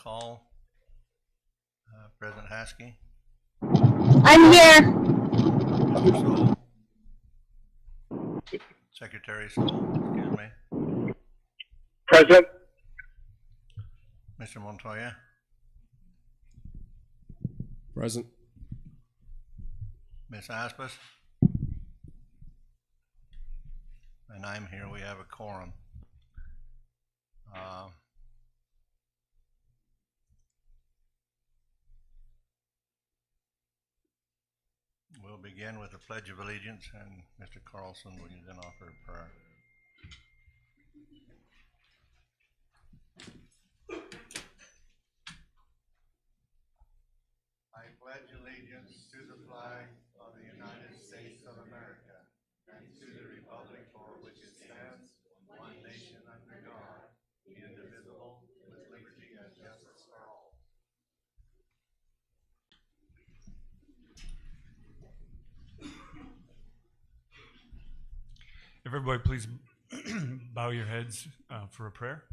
call. President Haskey. I'm here. Mr. Soul. Secretary Soul, excuse me. Present. Mr. Montoya. Present. Ms. Aspas. And I'm here. We have a quorum. We'll begin with the Pledge of Allegiance, and Mr. Carlson will then offer a prayer. I pledge allegiance to the flag of the United States of America and to the republic for which it stands, one nation under God, indivisible, with liberty and justice for all. If everybody please bow your heads for a prayer.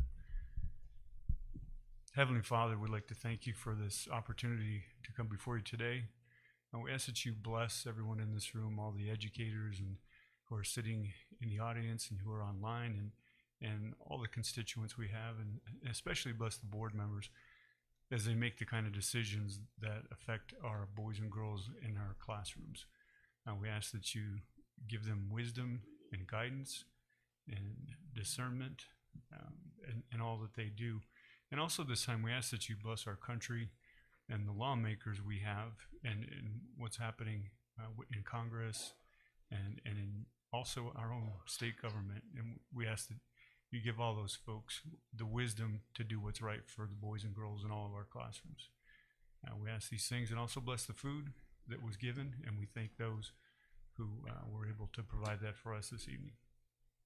Heavenly Father, we'd like to thank you for this opportunity to come before you today. And we ask that you bless everyone in this room, all the educators and who are sitting in the audience and who are online, and all the constituents we have, and especially bless the board members as they make the kind of decisions that affect our boys and girls in our classrooms. We ask that you give them wisdom and guidance and discernment in all that they do. And also this time we ask that you bless our country and the lawmakers we have, and what's happening in Congress and in also our own state government. And we ask that you give all those folks the wisdom to do what's right for the boys and girls in all of our classrooms. We ask these things, and also bless the food that was given, and we thank those who were able to provide that for us this evening.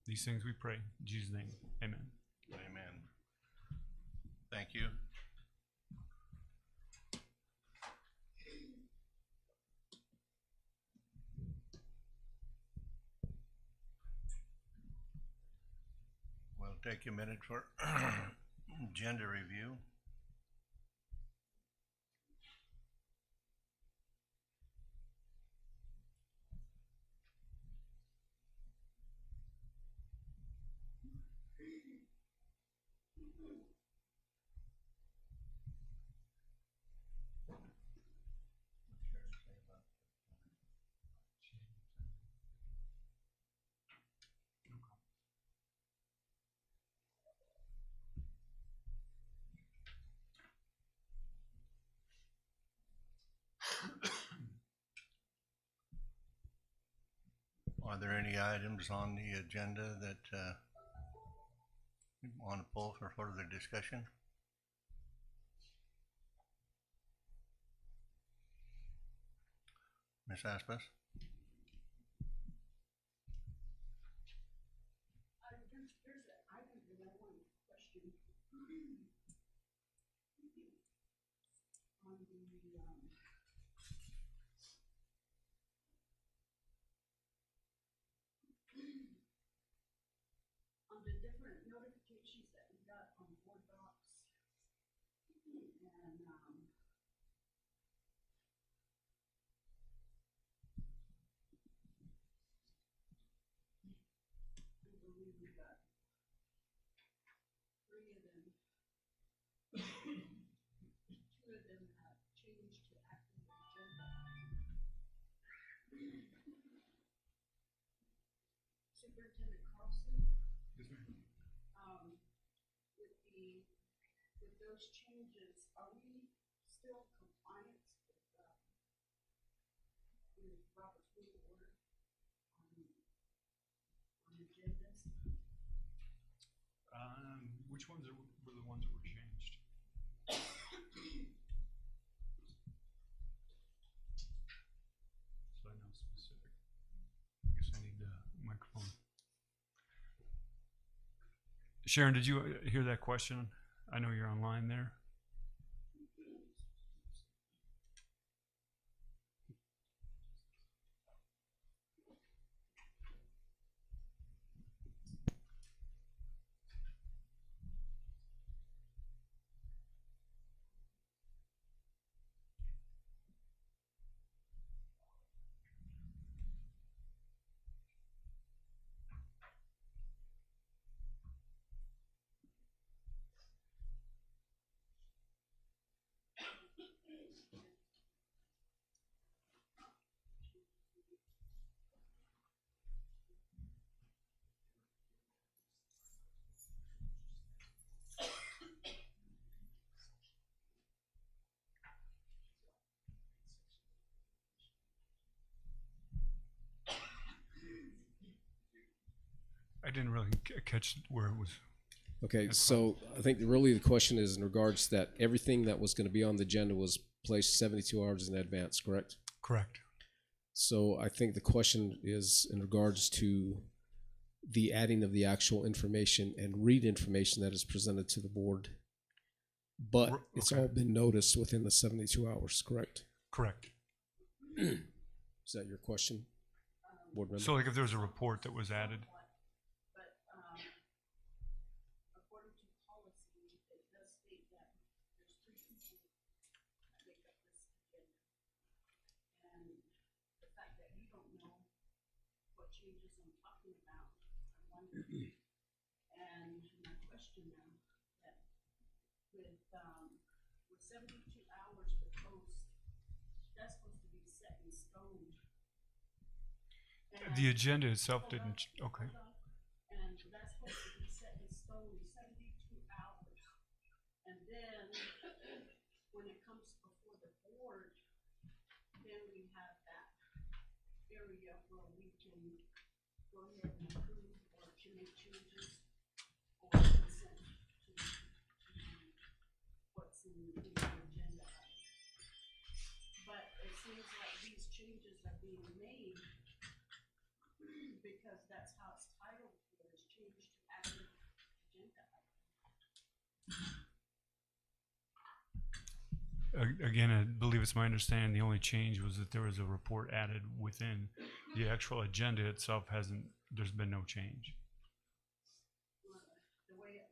These things we pray in Jesus' name, amen. Amen. Thank you. We'll take a minute for agenda review. Are there any items on the agenda that you want to pull for further discussion? Ms. Aspas? There's an item that I want to question on the different notifications that we got on board docs, and I believe we got 3 of them. 2 of them have changed to active agenda. Superintendent Carlson, with those changes, are we still compliant with Robert's Rule of Order on agendas? Which ones were the ones that were changed? So I know specific. I guess I need the microphone. Sharon, did you hear that question? I know you're online there. didn't really catch where it was. Okay, That's so I think really the question is in regards that everything that was going to be on the agenda was placed 72 hours in advance, correct? Correct. So I think the question is in regards to the adding of the actual information and read information that is presented to the board. But it's Okay. all been noticed within the 72 hours, correct? Correct. Is that your question, board member? So like if there was a report that was added, But, according to policy, it does state that there's 3 people that make up this agenda. And the fact that you don't know what changes I'm talking about, I wonder. And my question now, that with 72 hours for post, that's supposed to be set in stone. the agenda itself didn't, okay. And that's supposed to be set in stone, 72 hours. And then, when it comes before the board, then we have that area where we can go ahead and approve or to make changes or consent to what's in the agenda. But it seems like these changes are being made because that's how it's titled here, is changed to active agenda item. Again, I believe it's my understanding the only change was that there was a report added within the actual agenda itself. There's been no change. The way it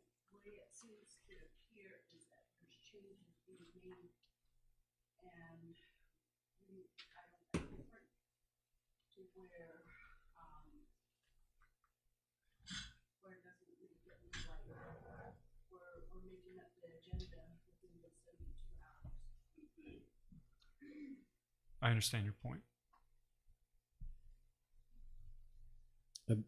seems to appear is that there's changes being made and we titled that different to where it doesn't make it look like we're making up the agenda within the 72 hours. I understand your point. Could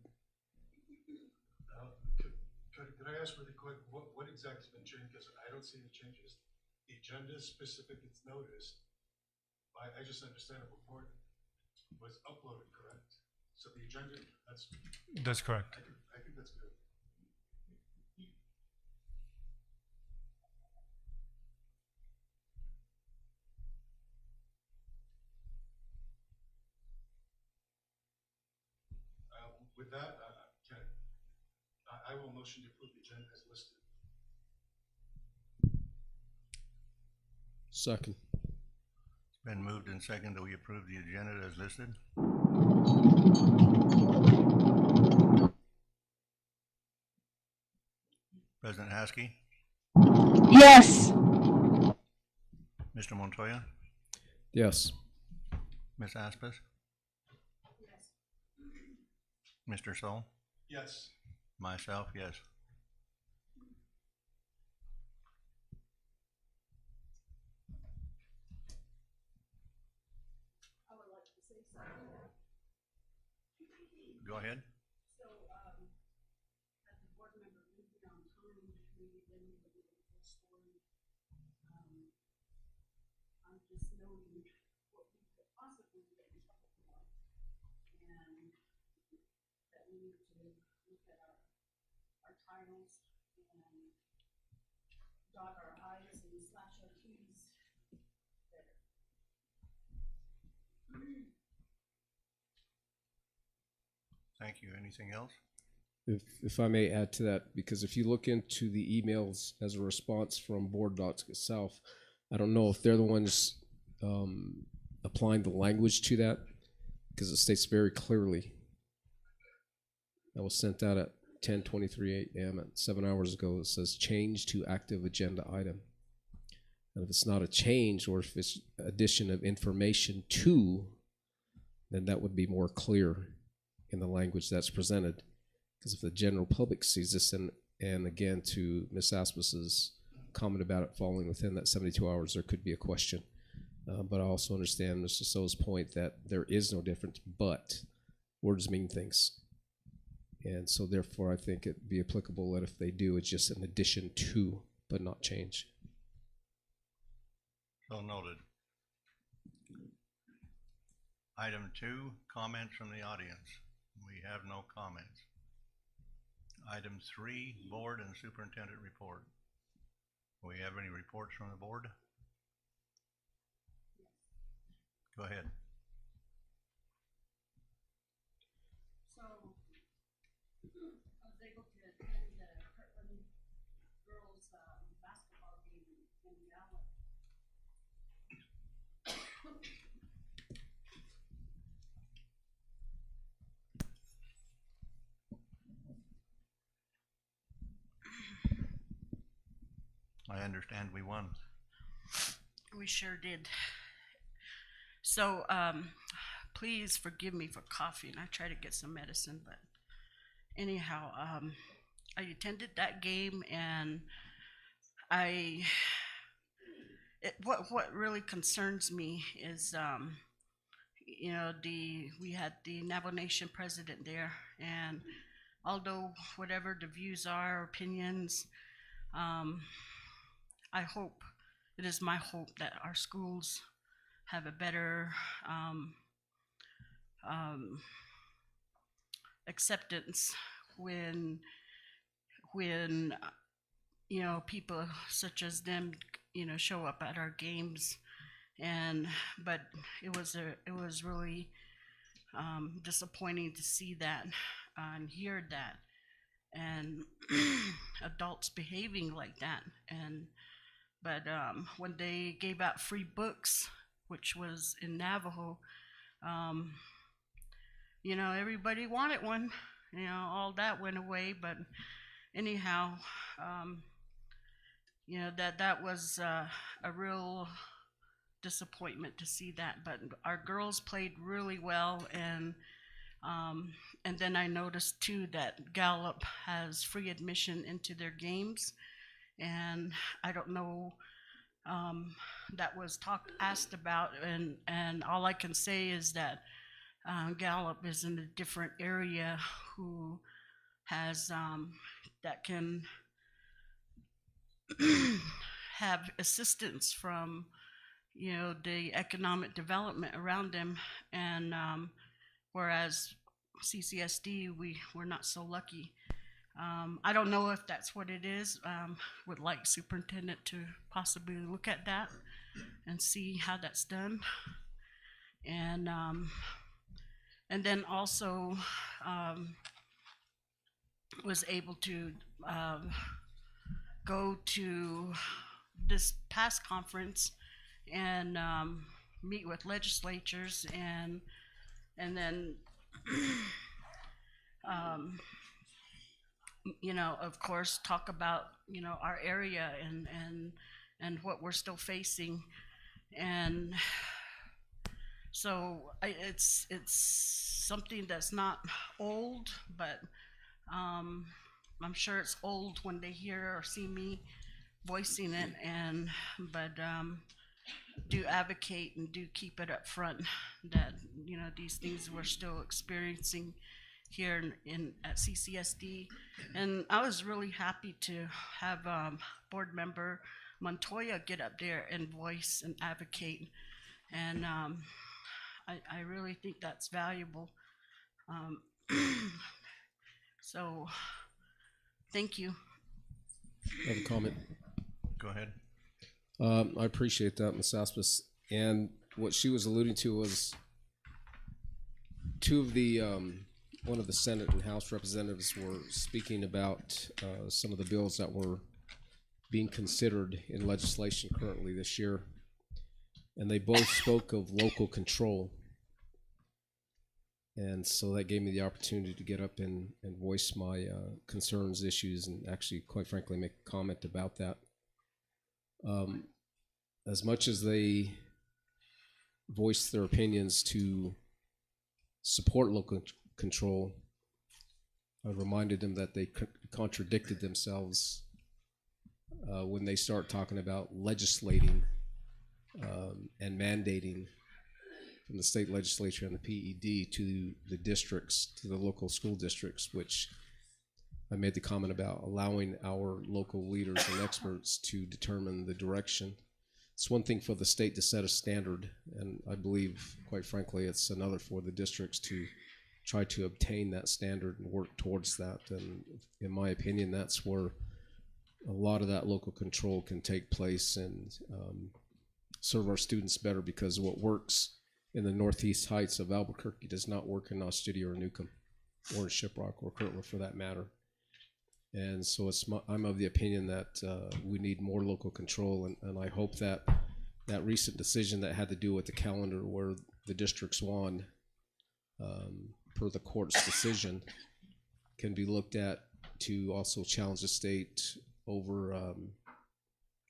I ask really quick, what exactly has been changed? Because I don't see the changes. The agenda is specific, it's noticed. I just understand a report was uploaded, correct? So the agenda, That's correct. I think that's good. With that, I will motion to approve the agenda as listed. Second. It's been moved and seconded that we approve the agenda as listed. President Haskey, Yes. Mr. Montoya, Yes. Ms. Aspas, Yes. Mr. Sol, Yes. myself, yes. I would like to say something. Go ahead. So, as the board member leaving on time, maybe then we would be able to story. I'm just noting what we could possibly get in trouble for. And that we need to look at our titles and dot our i's and slash our t's better. Thank you. Anything else? If I may add to that, because if you look into the emails as a response from Board Docs itself, I don't know if they're the ones applying the language to that, because it states very clearly. That was sent out at 10:23 a.m. at 7 hours ago. It says change to active agenda item. And if it's not a change, or if it's addition of information to, then that would be more clear in the language that's presented. Because if the general public sees this, and again, to Ms. Aspas's comment about it falling within that 72 hours, there could be a question. But I also understand Mr. So's point that there is no difference, but words mean things. And so therefore, I think it'd be applicable that if they do, it's just an addition to, but not change. So noted. Item 2, comments from the audience. We have no comments. Item 3, board and superintendent report. Do we have any reports from the board? Go ahead. So, I was able to attend the Kirtland girls' basketball game in Gallup. I understand we won. We sure did. So, please forgive me for coughing. I try to get some medicine, but anyhow, I attended that game, and what really concerns me is, we had the Navajo Nation president there, and although whatever the views are, opinions, I hope, it is my hope that our schools have a better acceptance when people such as them show up at our games. But it was really disappointing to see that and hear that, and adults behaving like that. But when they gave out free books, which was in Navajo, everybody wanted one. All that went away. But anyhow, that was a real disappointment to see that. But our girls played really well, and then I noticed too that Gallup has free admission into their games, and I don't know, that was asked about, and all I can say is that Gallup is in a different area who has that can have assistance from the economic development around them, and whereas CCSD we're not so lucky. I don't know if that's what it is. Would like superintendent to possibly look at that and see how that's done, and then also was able to go to this past conference and meet with legislatures, and then of course talk about our area and what we're still facing. And so it's something that's not old, but I'm sure it's old when they hear or see me voicing it, but do advocate and do keep it up front that these things we're still experiencing here at CCSD. And I was really happy to have board member Montoya get up there and voice and advocate, and I really think that's valuable. So thank you. I have a comment. Go ahead. I appreciate that, Ms. Aspis. And what she was alluding to was one of the Senate and House representatives were speaking about some of the bills that were being considered in legislation currently this year. And they both spoke of local control. And so that gave me the opportunity to get up and voice my concerns, issues, and actually, quite frankly, make a comment about that. As much as they voiced their opinions to support local control, I reminded them that they contradicted themselves when they start talking about legislating and mandating from the state legislature and the PED to the districts, to the local school districts, which I made the comment about allowing our local leaders and experts to determine the direction. It's one thing for the state to set a standard, and I believe, quite frankly, it's another for the districts to try to obtain that standard and work towards that. And in my opinion, that's where a lot of that local control can take place and serve our students better, because what works in the Northeast Heights of Albuquerque does not work in Ostedia or Newcomb or in Shiprock or Kirtland for that matter. And so I'm of the opinion that we need more local control, and I hope that that recent decision that had to do with the calendar where the districts won per the court's decision can be looked at to also challenge the state over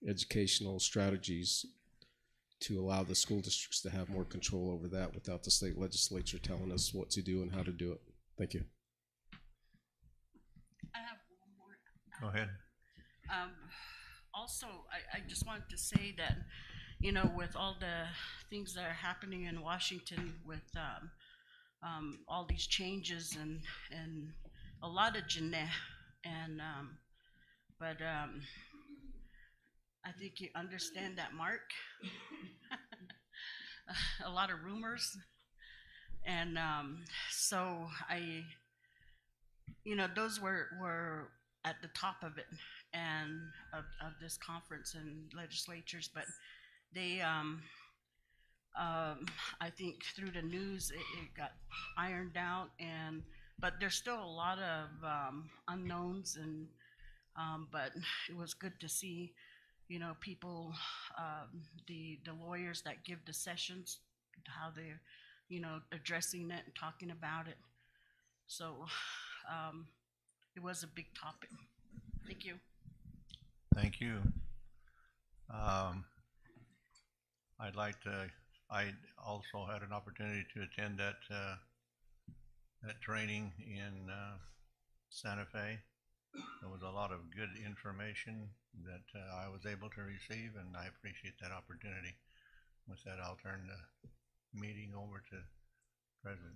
educational strategies to allow the school districts to have more control over that without the state legislature telling us what to do and how to do it. Thank you. I have one more. Go ahead. Also, I just wanted to say that, you know, with all the things that are happening in Washington with all these changes and a lot of Jeanette and but I think you understand that, Mark. A lot of rumors, and so you know, those were at the top of it and of this conference and legislatures, but they I think through the news it got ironed out, and but there's still a lot of unknowns, and but it was good to see, you know, people, the lawyers that give the sessions, how they're, you know, addressing it and talking about it. So it was a big topic. Thank you. Thank you. I also had an opportunity to attend that training in Santa Fe. There was a lot of good information that I was able to receive, and I appreciate that opportunity. With that, I'll turn the meeting over to President.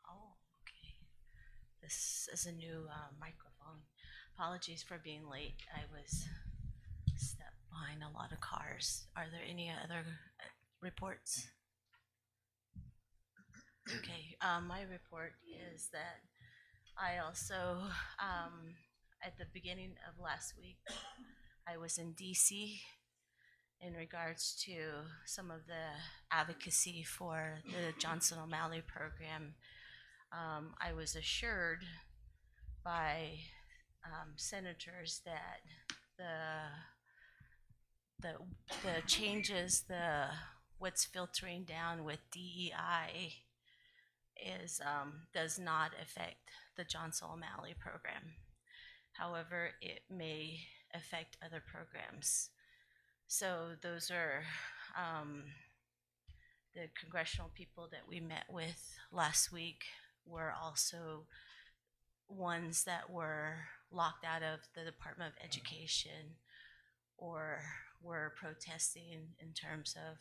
Oh, okay. This is a new microphone. Apologies for being late. I was stuck behind a lot of cars. Are there any other reports? Okay, my report is that I also, at the beginning of last week, I was in DC in regards to some of the advocacy for the Johnson O'Malley program. I was assured by senators that the changes, what's filtering down with DEI is does not affect the Johnson O'Malley program. However, it may affect other programs. So those are the congressional people that we met with last week were also ones that were locked out of the Department of Education or were protesting in terms of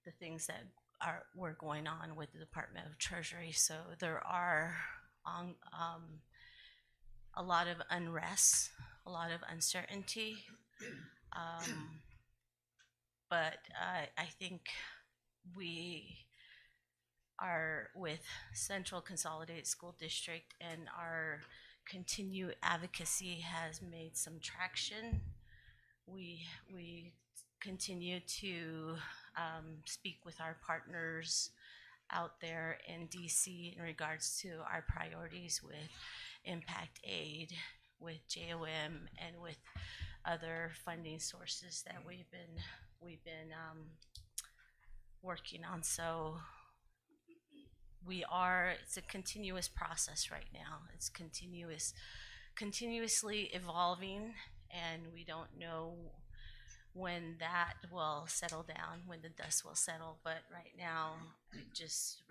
the things that were going on with the Department of Treasury. So there are a lot of unrest, a lot of uncertainty, but I think we are with Central Consolidated School District, and our continued advocacy has made some traction. We continue to speak with our partners out there in DC in regards to our priorities with impact aid, with JOM, and with other funding sources that we've been working on. So it's a continuous process right now. It's continuously evolving, and we don't know when that will settle down, when the dust will settle. But right now, just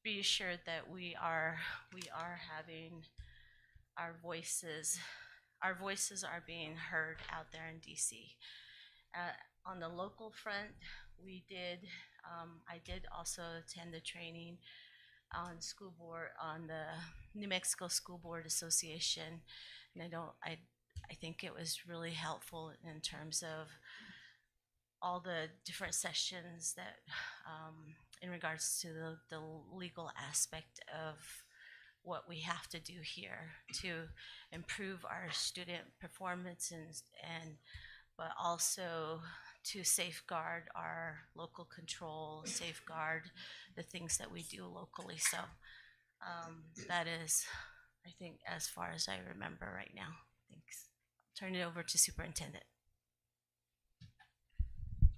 be assured that we are having our voices are being heard out there in DC. On the local front, I did also attend the training on school board, on the New Mexico School Board Association, and I think it was really helpful in terms of all the different sessions that in regards to the legal aspect of what we have to do here to improve our student performance and but also to safeguard our local control, safeguard the things that we do locally. So that is, I think, as far as I remember right now. Thanks. Turn it over to Superintendent.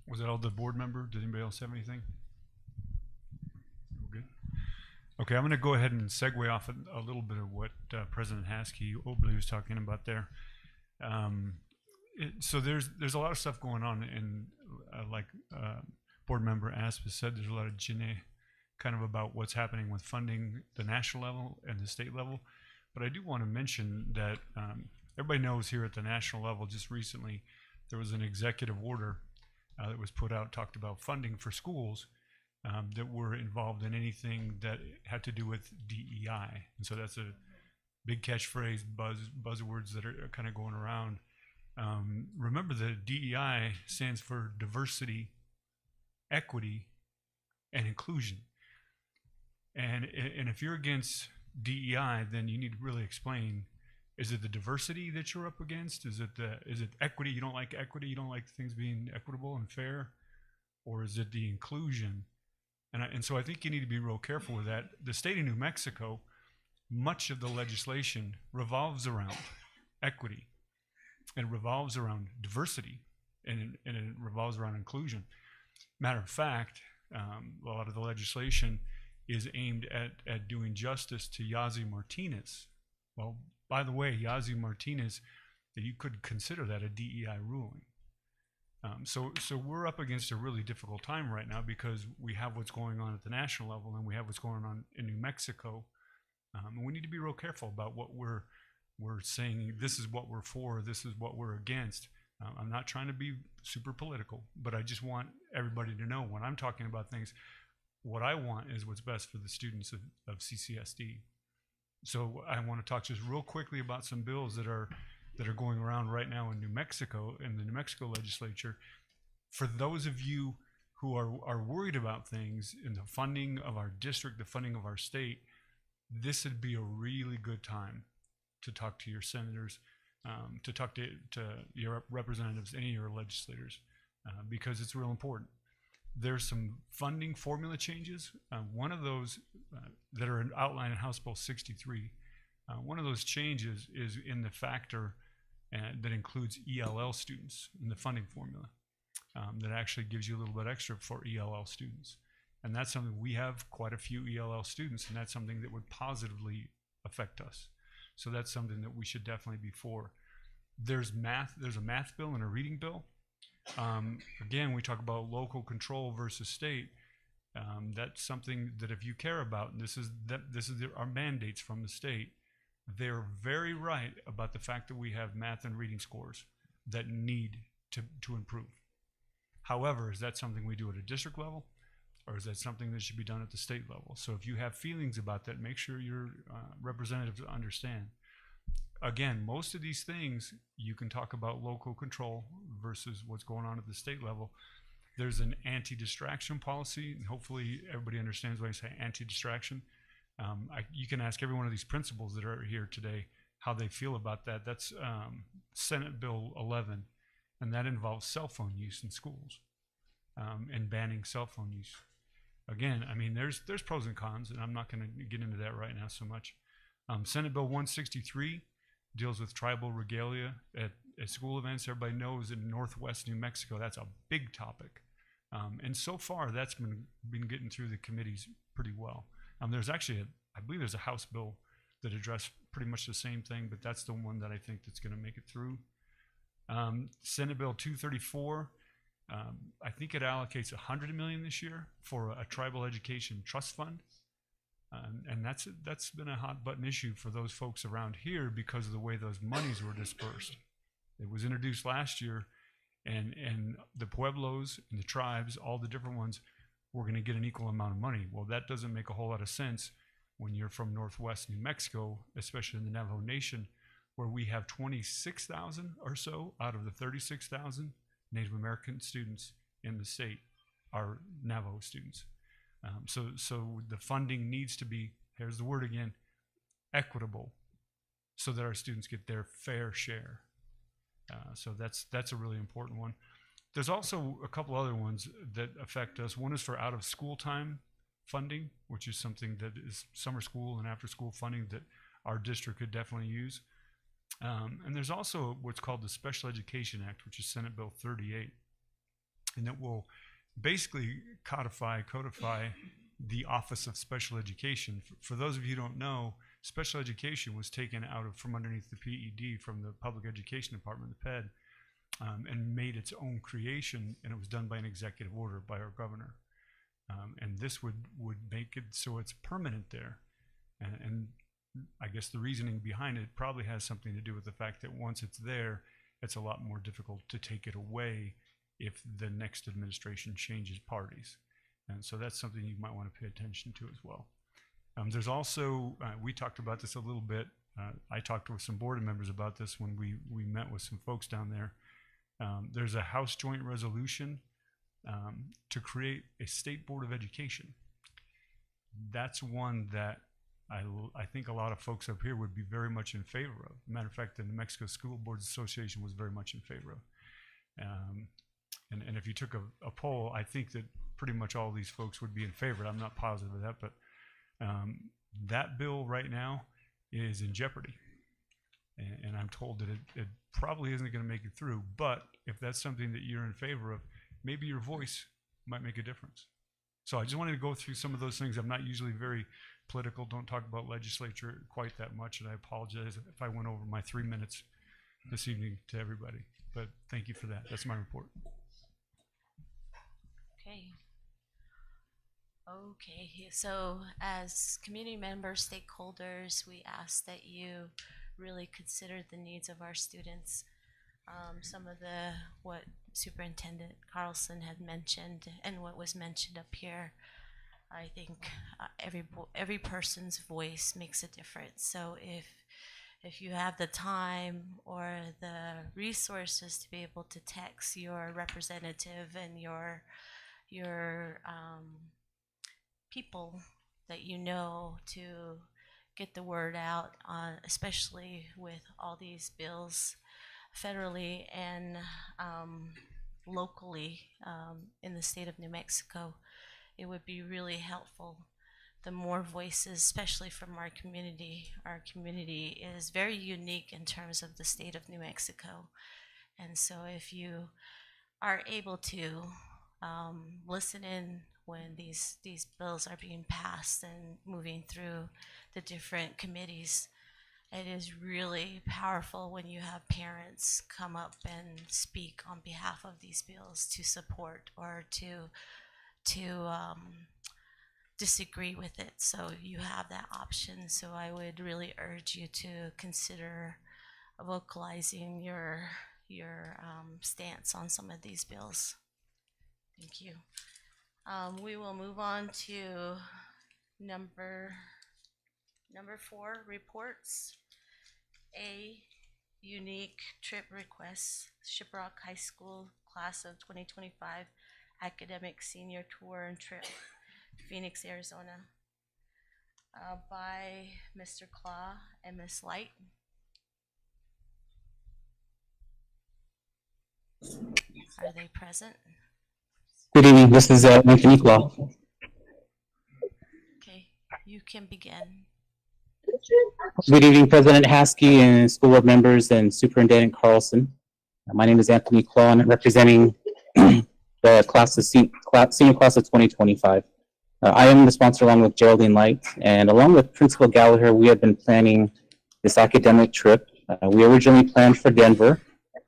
Was that all the board member? Did anybody else have anything? We're good. Okay, I'm going to go ahead and segue off a little bit of what President Haskey Obley was talking about there. So there's a lot of stuff going on, and like board member Aspas said, there's a lot of Janae kind of about what's happening with funding the national level and the state level. But I do want to mention that everybody knows here at the national level, just recently, there was an executive order that was put out, talked about funding for schools that were involved in anything that had to do with DEI. And so that's a big catchphrase, buzzwords that are kind of going around. Remember that DEI stands for diversity, equity, and inclusion. And if you're against DEI, then you need to really explain, is it the diversity that you're up against? Is it equity? You don't like equity? You don't like things being equitable and fair? Or is it the inclusion? And so I think you need to be real careful with that. The state of New Mexico, much of the legislation revolves around equity, and it revolves around diversity, and it revolves around inclusion. Matter of fact, a lot of the legislation is aimed at doing justice to Yazi Martinez. Well, by the way, Yazi Martinez, you could consider that a DEI ruling. So we're up against a really difficult time right now because we have what's going on at the national level and we have what's going on in New Mexico. And we need to be real careful about what we're saying. This is what we're for. This is what we're against. I'm not trying to be super political, but I just want everybody to know when I'm talking about things, what I want is what's best for the students of CCSD. So I want to talk just real quickly about some bills that are going around right now in New Mexico, in the New Mexico legislature. For those of you who are worried about things in the funding of our district, the funding of our state, this would be a really good time to talk to your senators, to talk to your representatives, any of your legislators, because it's real important. There's some funding formula changes. One of those that are outlined in House Bill 63, one of those changes is in the factor that includes ELL students in the funding formula. That actually gives you a little bit extra for ELL students. And that's something, we have quite a few ELL students, and that's something that would positively affect us. So that's something that we should definitely be for. There's a math bill and a reading bill. Again, we talk about local control versus state. That's something that if you care about, and this is our mandates from the state, they're very right about the fact that we have math and reading scores that need to improve. However, is that something we do at a district level, or is that something that should be done at the state level? So if you have feelings about that, make sure your representatives understand. Again, most of these things, you can talk about local control versus what's going on at the state level. There's an anti-distraction policy, and hopefully everybody understands when I say anti-distraction. You can ask every one of these principals that are here today how they feel about that. That's Senate Bill 11, and that involves cell phone use in schools and banning cell phone use. Again, I mean, there's pros and cons, and I'm not going to get into that right now so much. Senate Bill 163 deals with tribal regalia at school events. Everybody knows in Northwest New Mexico, that's a big topic. And so far, that's been getting through the committees pretty well. There's actually, I believe there's a House bill that addressed pretty much the same thing, but that's the one that I think that's going to make it through. Senate Bill 234, I think it allocates $100 million this year for a tribal education trust fund. And that's been a hot button issue for those folks around here because of the way those monies were dispersed. It was introduced last year, and the pueblos and the tribes, all the different ones, were going to get an equal amount of money. Well, that doesn't make a whole lot of sense when you're from Northwest New Mexico, especially in the Navajo Nation, where we have 26,000 or so out of the 36,000 Native American students in the state are Navajo students. So the funding needs to be, here's the word again, equitable, so that our students get their fair share. So that's a really important one. There's also a couple other ones that affect us. One is for out of school time funding, which is something that is summer school and after school funding that our district could definitely use. And there's also what's called the Special Education Act, which is Senate Bill 38, and it will basically codify the Office of Special Education. For those of you who don't know, special education was taken out from underneath the PED, from the Public Education Department, the PED, and made its own creation, and it was done by an executive order by our governor. And this would make it so it's permanent there. And I guess the reasoning behind it probably has something to do with the fact that once it's there, it's a lot more difficult to take it away if the next administration changes parties. And so that's something you might want to pay attention to as well. There's also, we talked about this a little bit. I talked with some board members about this when we met with some folks down there. There's a House Joint Resolution to create a state board of education. That's one that I think a lot of folks up here would be very much in favor of. Matter of fact, the New Mexico School Boards Association was very much in favor of. And if you took a poll, I think that pretty much all these folks would be in favor. I'm not positive of that, but that bill right now is in jeopardy. And I'm told that it probably isn't going to make it through. But if that's something that you're in favor of, maybe your voice might make a difference. So I just wanted to go through some of those things. I'm not usually very political, don't talk about legislature quite that much, and I apologize if I went over my 3 minutes this evening to everybody. But thank you for that. That's my report. Okay, so as community members, stakeholders, we ask that you really consider the needs of our students. Some of what Superintendent Carlson had mentioned and what was mentioned up here, I think every person's voice makes a difference. So if you have the time or the resources to be able to text your representative and your people that you know to get the word out on, especially with all these bills federally and locally in the state of New Mexico, it would be really helpful. The more voices, especially from our community is very unique in terms of the state of New Mexico. And so if you are able to listen in when these bills are being passed and moving through the different committees, it is really powerful when you have parents come up and speak on behalf of these bills to support or to disagree with it. So you have that option. So I would really urge you to consider vocalizing your stance on some of these bills. Thank you. We will move on to number 4, reports. A, unique trip requests, Shiprock High School class of 2025 academic senior tour and trip, Phoenix, Arizona, by Mr. Claw and Ms. Light. Are they present? Good evening. This is Anthony Claw. Okay, you can begin. Good evening, President Haskey and school board members and Superintendent Carlson. My name is Anthony Claw, and I'm representing the senior class of 2025. I am the sponsor along with Geraldine Light, and along with Principal Gallagher, we have been planning this academic trip. We originally planned for Denver,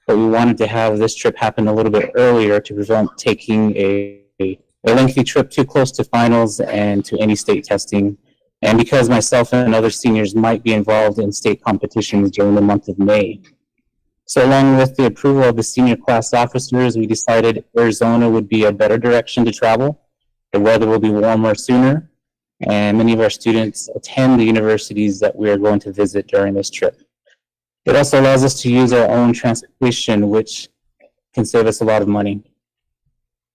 but we wanted to have this trip happen a little bit earlier to prevent taking a lengthy trip too close to finals and to any state testing, and because myself and other seniors might be involved in state competitions during the month of May. So along with the approval of the senior class officers, we decided Arizona would be a better direction to travel. The weather will be warmer sooner, and many of our students attend the universities that we are going to visit during this trip. It also allows us to use our own transportation, which can save us a lot of money.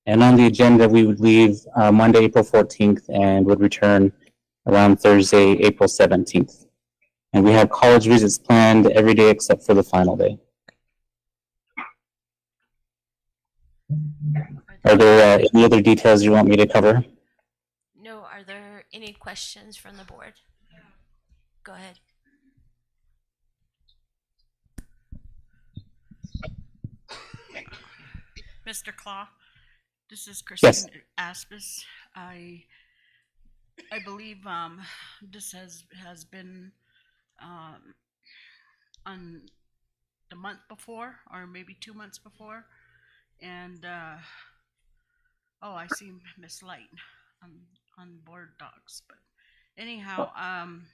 And on the agenda, we would leave Monday, April 14th, and would return around Thursday, April 17th. And we have college visits planned every day except for the final day. Are there any other details you want me to cover? No, are there any questions from the board? Go ahead. Mr. Claw, this is Yes. Christine Aspis. I believe this has been on the month before, or maybe 2 months before, and oh, I see Miss Light on board docs, but anyhow, I'm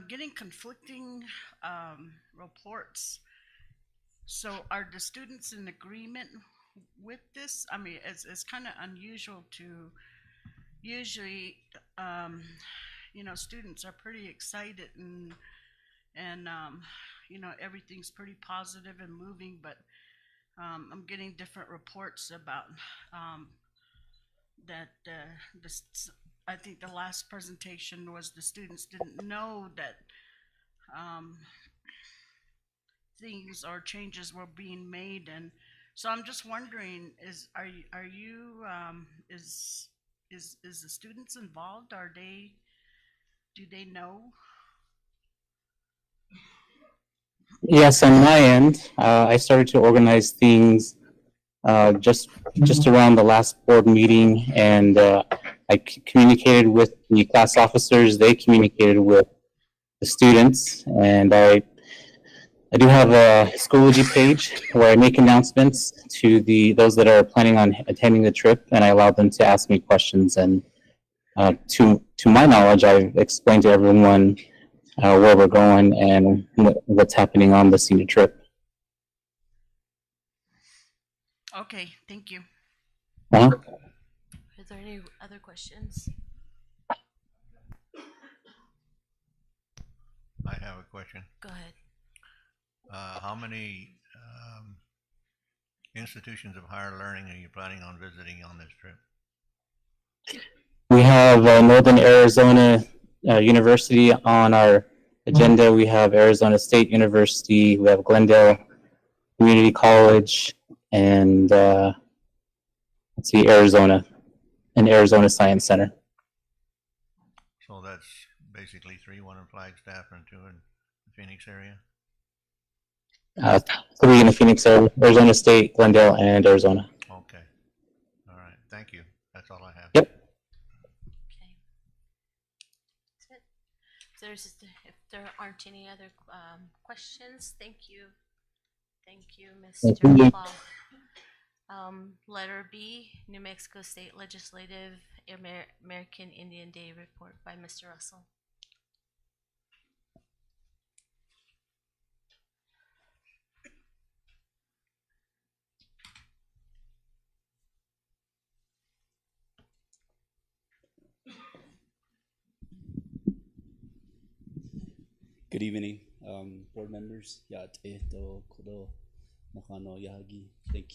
getting conflicting reports. So are the students in agreement with this? I mean, it's kind of unusual to usually, students are pretty excited and everything's pretty positive and moving, but I'm getting different reports about that I think the last presentation was the students didn't know that things or changes were being made, and so I'm just wondering: is the students involved? Do they know? Yes, on my end, I started to organize things just around the last board meeting, and I communicated with the class officers. They communicated with the students, and I do have a Schoology page where I make announcements to those that are planning on attending the trip, and I allow them to ask me questions. And to my knowledge, I've explained to everyone where we're going and what's happening on the senior trip. Okay, thank you. Uh-huh. Are there any other questions? I have a question. Go ahead. How many institutions of higher learning are you planning on visiting on this trip? We have Northern Arizona University on our agenda. We have Arizona State University. We have Glendale Community College, and let's see, Arizona, and Arizona Science Center. So that's basically 3, 1 in Flagstaff and 2 in the Phoenix area? 3 in the Phoenix area: Arizona State, Glendale, and Arizona. Okay. All right. Thank you. That's all I have. Yep. Okay. That's it. If there aren't any other questions, thank you. Thank you, Thank Mr. you. Claw. Letter B, New Mexico State Legislative American Indian Day Report by Mr. Russell. Good evening, board members. Thank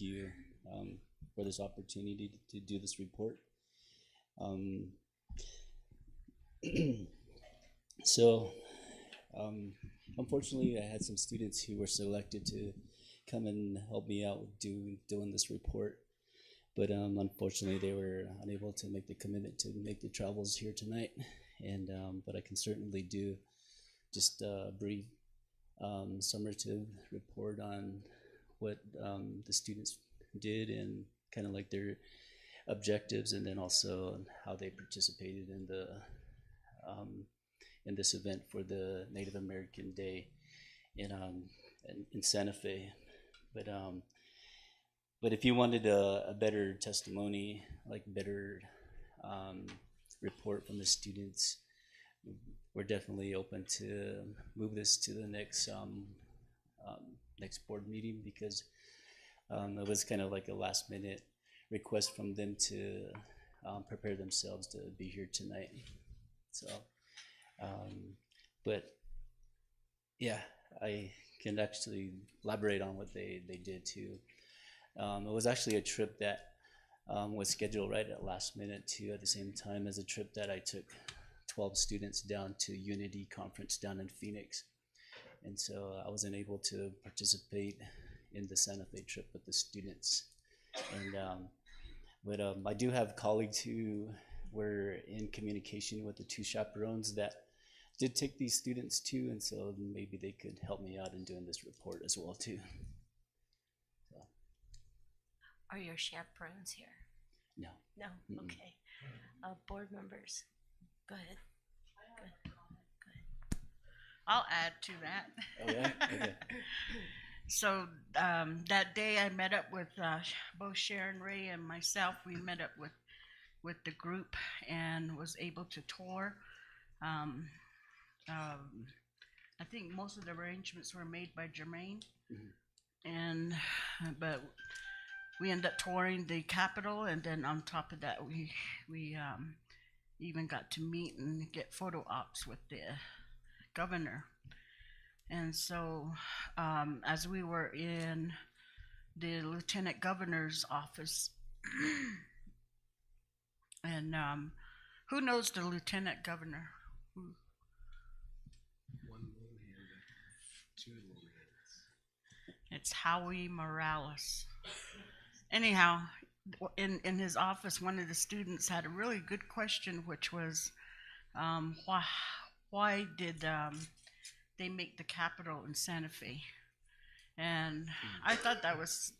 you for this opportunity to do this report. Unfortunately, I had some students who were selected to come and help me out with doing this report, but unfortunately, they were unable to make the commitment to make the travels here tonight. And but I can certainly do just a brief summative report on what the students did and kind of like their objectives, and then also how they participated in the in this event for the Native American Day in Santa Fe. But if you wanted a better testimony, like better report from the students, we're definitely open to move this to the next next board meeting, because it was kind of like a last minute request from them to prepare themselves to be here tonight. So, but yeah, I can actually elaborate on what they did too. It was actually a trip that was scheduled right at last minute too, at the same time as a trip that I took 12 students down to Unity Conference down in Phoenix. And so I wasn't able to participate in the Santa Fe trip with the students. And but I do have colleagues who were in communication with the two chaperones that did take these students too, and so maybe they could help me out in doing this report as well too. So, Are your chaperones here? no. No? Mm-mm. Okay. Board members, go ahead. I'll add to that. Oh yeah? Okay. So that day I met up with both Sharon Ray and myself. We met up with the group and was able to tour. I think most of the arrangements were made by Jermaine, and but we ended up touring the Capitol, and then on top of that, we even got to meet and get photo ops with the governor. And so, as we were in the lieutenant governor's office, and who knows the lieutenant governor? One little hand, two little hands. It's Howie Morales. Anyhow, in his office, one of the students had a really good question, which was, why did they make the Capitol in Santa Fe? And I thought that was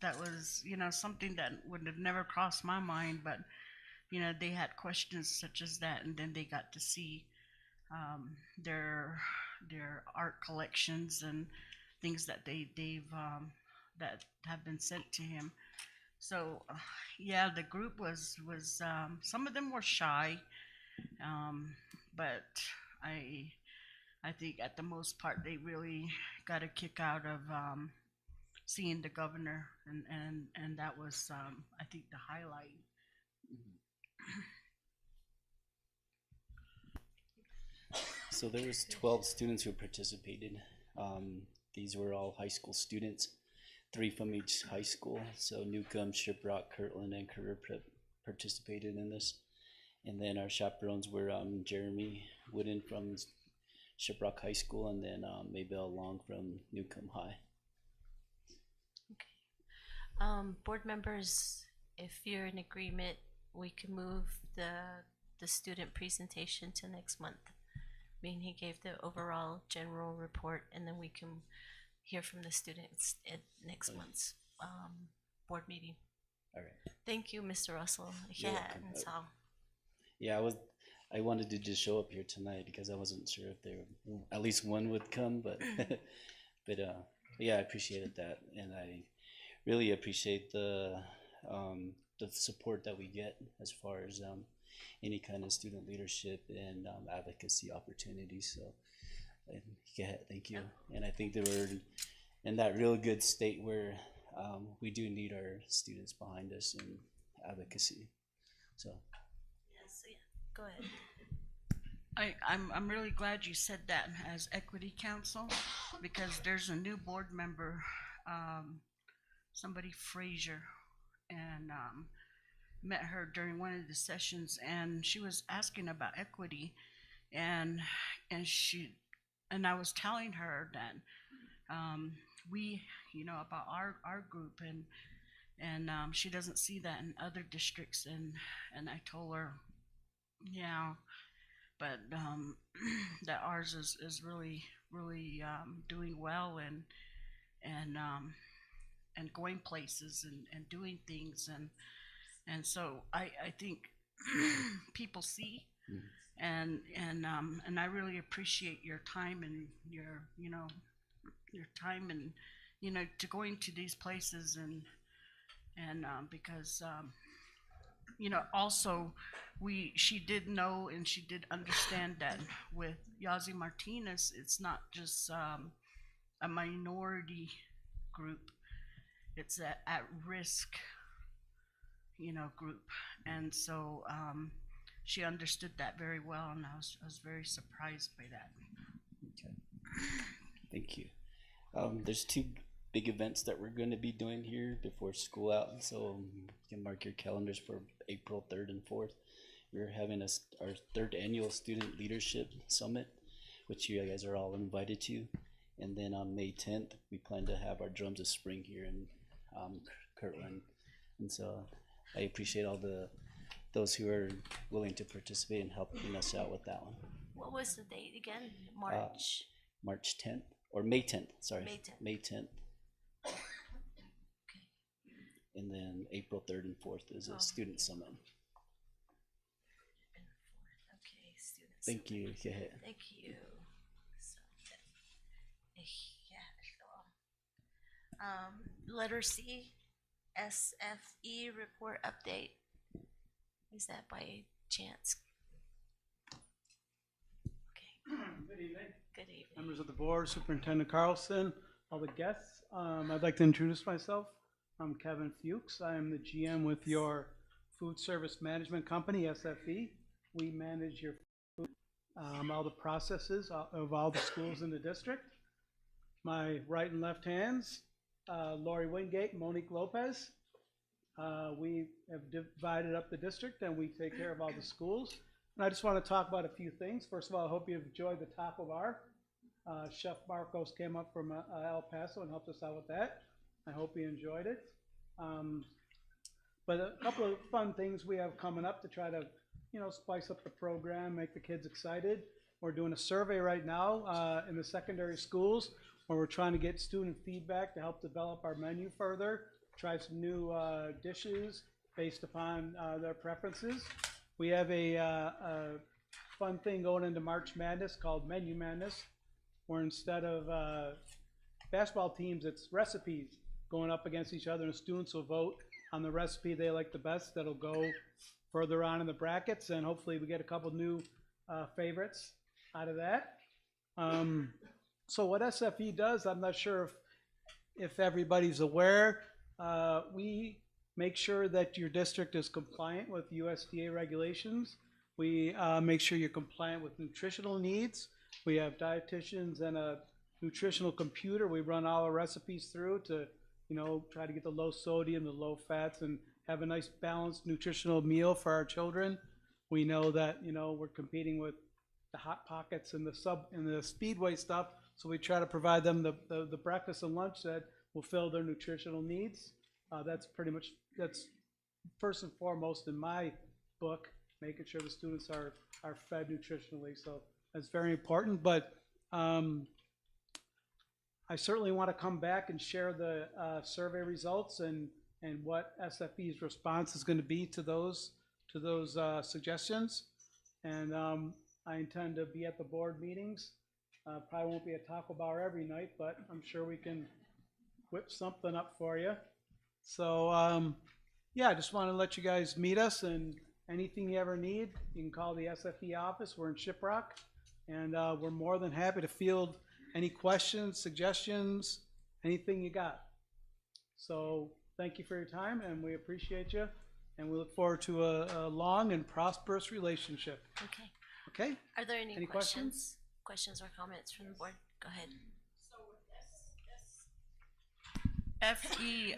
something that would have never crossed my mind, but they had questions such as that, and then they got to see their art collections and things that they've that have been sent to him. So yeah, the group was some of them were shy, but I think at the most part they really got a kick out of seeing the governor, and that was I think the highlight. So there was 12 students who participated. These were all high school students, 3 from each high school. So Newcomb, Shiprock, Kirtland, and Career Prep participated in this. And then our chaperones were Jeremy Wooden from Shiprock High School, and then Maybelle Long from Newcomb High. Board members, if you're in agreement, we can move the student presentation to next month. I mean, he gave the overall general report, and then we can hear from the students at next month's board meeting. All right. Thank you, Mr. Russell. You're Yeah, welcome. and so Yeah, I wanted to just show up here tonight because I wasn't sure if at least one would come, but but yeah, I appreciated that, and I really appreciate the support that we get as far as any kind of student leadership and advocacy opportunities. So yeah, thank you. And I think that we're in that real good state where we do need our students behind us in advocacy. So yes, yeah, go ahead. I'm really glad you said that as equity counsel, because there's a new board member, somebody Frazier, and met her during one of the sessions, and she was asking about equity, and I was telling her that we about our group, and she doesn't see that in other districts, and I told her, yeah, but that ours is really doing well, and going places and doing things, and so I think people see, and I really appreciate your time and your time and to going to these places, and because also she did know and she did understand that with Yazi Martinez, it's not just a minority group, it's a at-risk group, and so she understood that very well, and I was very surprised by that. okay, thank you. There's two big events that we're going to be doing here before school out. So you can mark your calendars for April 3rd and 4th. We're having our 3rd annual Student Leadership Summit, which you guys are all invited to. And then on May 10th, we plan to have our Drums of Spring here in Kirtland. And so I appreciate all those who are willing to participate and helping us out with that one. What was the date again? March. March 10th, or May 10th, sorry. May 10th. May 10th. And then April 3rd and 4th is a student summit. Okay, students. Thank you. Go ahead. Thank you. So, letter C, SFE report update. Is that by chance? Okay. Good evening, Good evening. members of the board, Superintendent Carlson, all the guests. I'd like to introduce myself. I'm Kevin Fuchs. I am the GM with your food service management company, SFE. We manage your food, all the processes of all the schools in the district. My right and left hands, Lori Wingate, Monique Lopez. We have divided up the district and we take care of all the schools. And I just want to talk about a few things. First of all, I hope you've enjoyed the taco bar. Chef Marcos came up from El Paso and helped us out with that. I hope you enjoyed it. But a couple of fun things we have coming up to try to, spice up the program, make the kids excited. We're doing a survey right now in the secondary schools where we're trying to get student feedback to help develop our menu further, try some new dishes based upon their preferences. We have a fun thing going into March Madness called Menu Madness, where instead of basketball teams, it's recipes going up against each other, and students will vote on the recipe they like the best. That'll go further on in the brackets, and hopefully we get a couple new favorites out of that. So what SFE does, I'm not sure if everybody's aware, we make sure that your district is compliant with USDA regulations. We make sure you're compliant with nutritional needs. We have dietitians and a nutritional computer. We run all our recipes through to, try to get the low sodium, the low fats, and have a nice balanced nutritional meal for our children. We know that, we're competing with the Hot Pockets and the Speedway stuff, so we try to provide them the breakfast and lunch that will fill their nutritional needs. That's first and foremost in my book, making sure the students are fed nutritionally. So that's very important. But I certainly want to come back and share the survey results and what SFE's response is going to be to those suggestions. And I intend to be at the board meetings. Probably won't be a taco bar every night, but I'm sure we can whip something up for you. So yeah, I just want to let you guys meet us, and anything you ever need, you can call the SFE office. We're in Shiprock, and we're more than happy to field any questions, suggestions, anything you got. So thank you for your time, and we appreciate you, and we look forward to a long and prosperous relationship. Okay. Okay? Are there any Any questions? Questions or comments from the board? Go ahead. So with FE,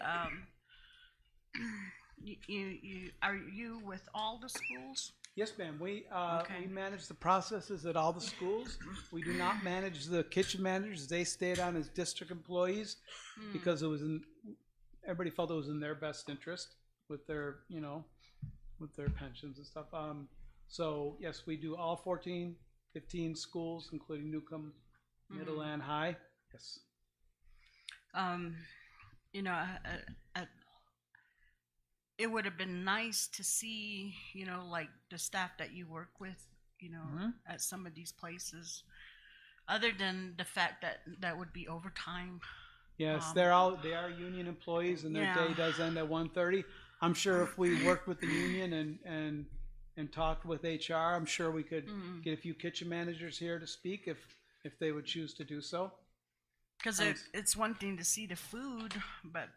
are you with all the schools? Yes, ma'am. We Okay. manage the processes at all the schools. We do not manage the kitchen managers. They stayed on as district employees because everybody felt it was in their best interest with their, with their pensions and stuff. So yes, we do all 14, 15 schools, including Newcomb, Middle and High. Yes. It would have been nice to see, like the staff that you work with, at some of these places, other than the fact that would be overtime. Yes, they are union employees, and their Yeah. day does end at 1:30. I'm sure if we worked with the union and talked with HR, I'm sure we could get a few kitchen managers here to speak if they would choose to do so. Because it's one thing to see the food, but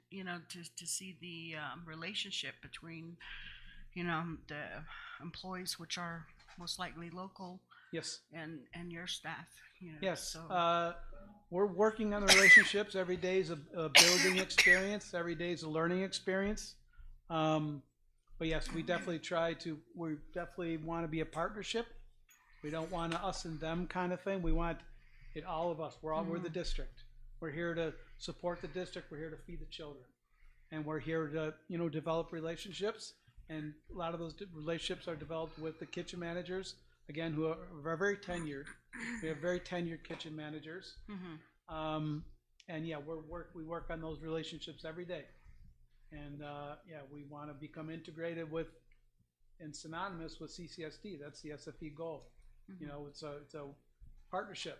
to see the relationship between, the employees, which are most likely local, Yes. and your staff. Yes. So we're working on the relationships. Every day is a building experience. Every day is a learning experience. But yes, we definitely want to be a partnership. We don't want a us and them kind of thing. We want it all of us. We're the district. We're here to support the district. We're here to feed the children, and we're here to develop relationships. And a lot of those relationships are developed with the kitchen managers, again, who are very tenured. We have very tenured kitchen managers. And yeah, we work on those relationships every day. And yeah, we want to become integrated with and synonymous with CCSD. That's the SFE goal. It's a partnership.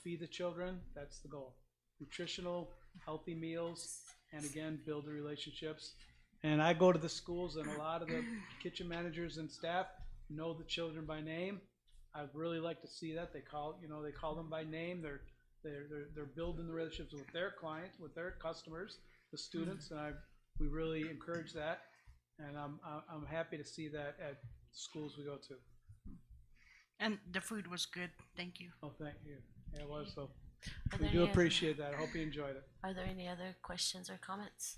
Feed the children. That's the goal. Nutritional, healthy meals, and again, build the relationships. And I go to the schools, and a lot of the kitchen managers and staff know the children by name. I'd really like to see that. They call them by name. They're building the relationships with their clients, with their customers, the students, and we really encourage that. And I'm happy to see that at schools we go to. And the food was good. Thank you. Oh, thank you. Yeah, it was. So Are we there do any appreciate that. I hope you enjoyed it. Are there any other questions or comments?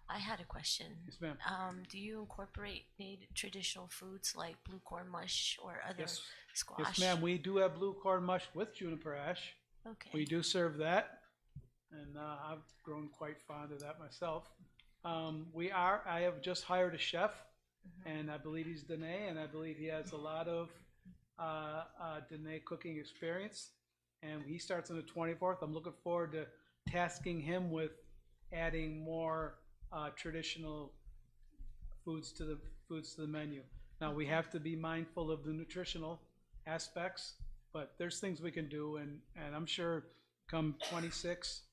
I had a question. Yes, ma'am. Do you incorporate traditional foods like blue corn mush or other Yes. squash? Yes, ma'am. We do have blue corn mush with juniper ash. Okay. We do serve that, and I've grown quite fond of that myself. I have just hired a chef, and I believe he's Danae, and I believe he has a lot of Danae cooking experience. And he starts on the 24th. I'm looking forward to tasking him with adding more traditional foods to the menu. Now we have to be mindful of the nutritional aspects, but there's things we can do, and I'm sure come 26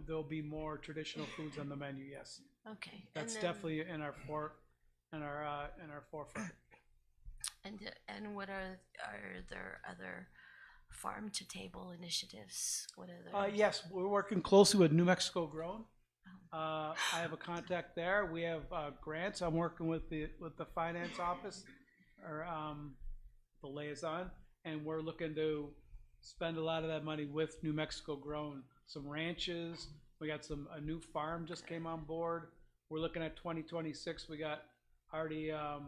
there'll be more traditional foods on the menu. Yes. Okay. That's and then, definitely in our forefront. And what are there other farm to table initiatives? What are there? Yes, we're working closely with New Mexico Grown. I have a contact there. We have grants. I'm working with the finance office or the liaison, and we're looking to spend a lot of that money with New Mexico Grown. Some ranches. We got a new farm just came on board. We're looking at 2026. We got already a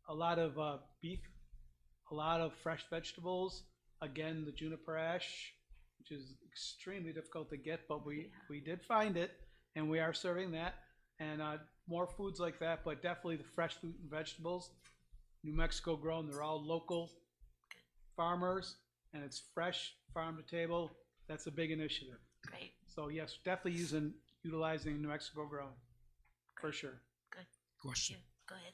lot of beef, a lot of fresh vegetables. Again, the juniper ash, which is extremely difficult to get, but we did find it, and we are serving that. And more foods like that, but definitely the fresh fruit and vegetables. New Mexico Grown. They're all local farmers, and it's fresh, farm to table. That's a big initiative. Great. So yes, definitely utilizing New Mexico Grown, for sure. Good. Question. Go ahead.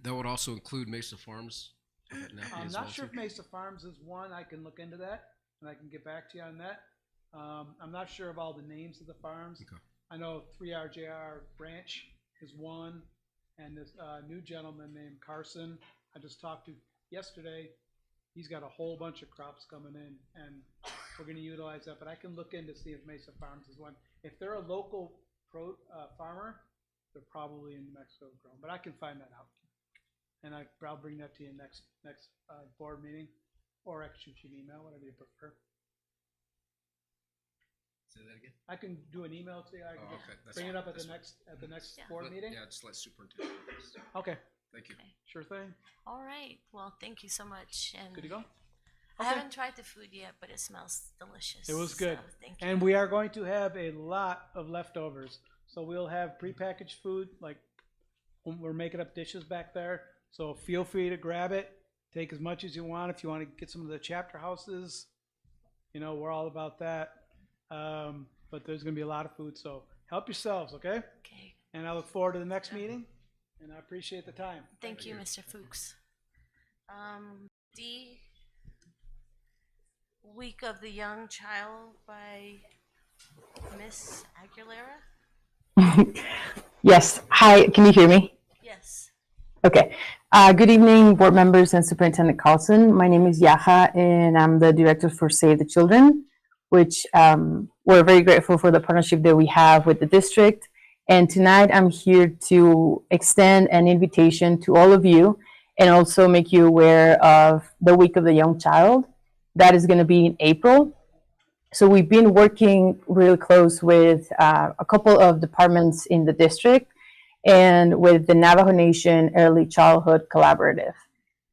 That would also include Mesa Farms. I'm not sure if Mesa Farms is one. I can look into that, and I can get back to you on that. I'm not sure of all the names of the farms. Okay. I know 3RJR Ranch is one, and this new gentleman named Carson I just talked to yesterday. He's got a whole bunch of crops coming in, and we're going to utilize that. But I can look in to see if Mesa Farms is one. If they're a local farmer, they're probably in New Mexico Grown. But I can find that out, and I'll bring that to you next board meeting, or I can shoot you an email, whatever you prefer. Say that again. I can do an email to you. I can just bring it up at the next Yeah. board meeting. Yeah, just let superintendent. Okay, Thank you. sure thing. All right. Well, thank you so much. And Good to go. I Okay. haven't tried the food yet, but it smells delicious. It was good. So thank you. And we are going to have a lot of leftovers. So we'll have prepackaged food, like we're making up dishes back there. So feel free to grab it. Take as much as you want. If you want to get some of the chapter houses, we're all about that. But there's going to be a lot of food. So help yourselves, okay? Okay. And I look forward to the next meeting. And I appreciate the time. Thank you, Mr. Fuchs. D. Week of the Young Child by Miss Aguilera. Yes. Hi, can you hear me? Yes. Okay. Good evening, board members and Superintendent Carlson. My name is Yaha, and I'm the director for Save the Children, which we're very grateful for the partnership that we have with the district. And tonight I'm here to extend an invitation to all of you and also make you aware of the Week of the Young Child. That is going to be in April. So we've been working really close with a couple of departments in the district and with the Navajo Nation Early Childhood Collaborative.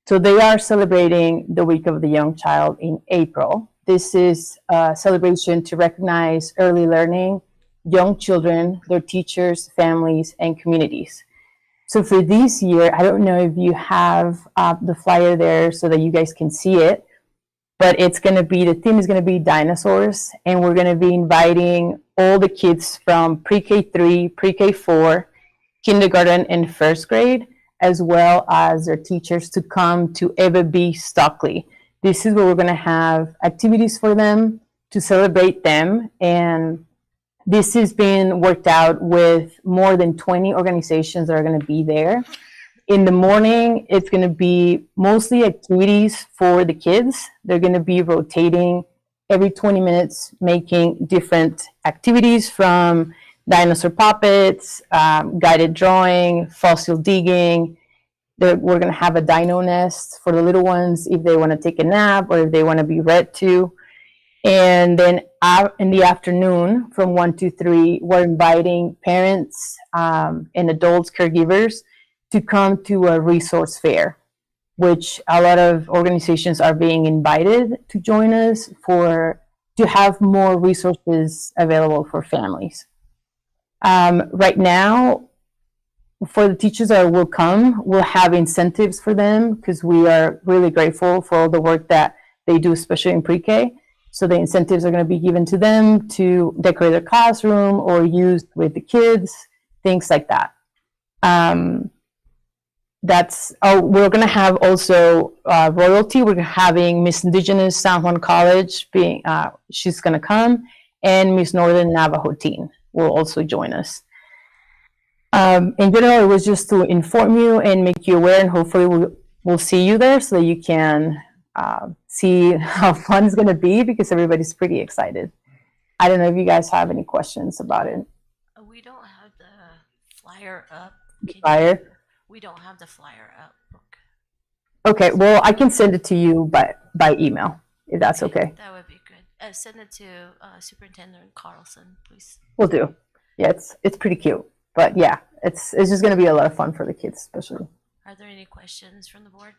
So they are celebrating the Week of the Young Child in April. This is a celebration to recognize early learning, young children, their teachers, families, and communities. So for this year, I don't know if you have the flyer there so that you guys can see it, but it's going to be, the theme is going to be dinosaurs, and we're going to be inviting all the kids from pre-K 3, pre-K 4, kindergarten, and first grade, as well as their teachers to come to Eva B. Stockley. This is where we're going to have activities for them to celebrate them, and this has been worked out with more than 20 organizations that are going to be there. In the morning, it's going to be mostly activities for the kids. They're going to be rotating every 20 minutes, making different activities from dinosaur puppets, guided drawing, fossil digging. We're going to have a dino nest for the little ones if they want to take a nap or if they want to be read to. And then in the afternoon from 1 to 3, we're inviting parents and adults, caregivers, to come to a resource fair, which a lot of organizations are being invited to join us to have more resources available for families. Right now, for the teachers that will come, we'll have incentives for them because we are really grateful for all the work that they do, especially in pre-K. So the incentives are going to be given to them to decorate their classroom or use with the kids, things like that. We're going to have also royalty. We're having Miss Indigenous San Juan College she's going to come, and Miss Northern Navajo Teen will also join us. In general, it was just to inform you and make you aware, and hopefully we'll see you there so that you can see how fun it's going to be, because everybody's pretty excited. I don't know if you guys have any questions about it. We don't have the flyer up. Flyer? We don't have the flyer up. Okay, well, I can send it to you by email, if that's okay. That would be good. Send it to Superintendent Carlson, please. Will do. Yeah, it's pretty cute. But yeah, it's just going to be a lot of fun for the kids, especially. Are there any questions from the board?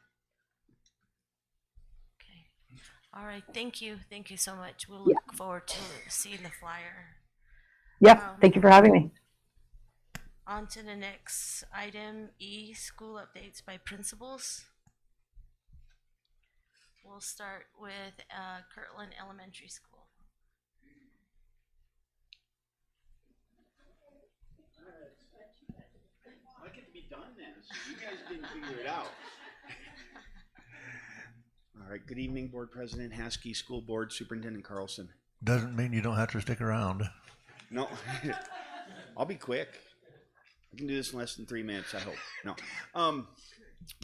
Okay. All right. Thank you. Thank you so much. We'll look forward to seeing the flyer. Yeah. Thank you for having me. On to the next item, E, school updates by principals. We'll start with Kirtland Elementary School. I get to be done then, so you guys didn't figure it out. All right, good evening, Board President Haskey, School Board, Superintendent Carlson. Doesn't mean you don't have to stick around. No, I'll be quick. I can do this in less than 3 minutes, I hope. No.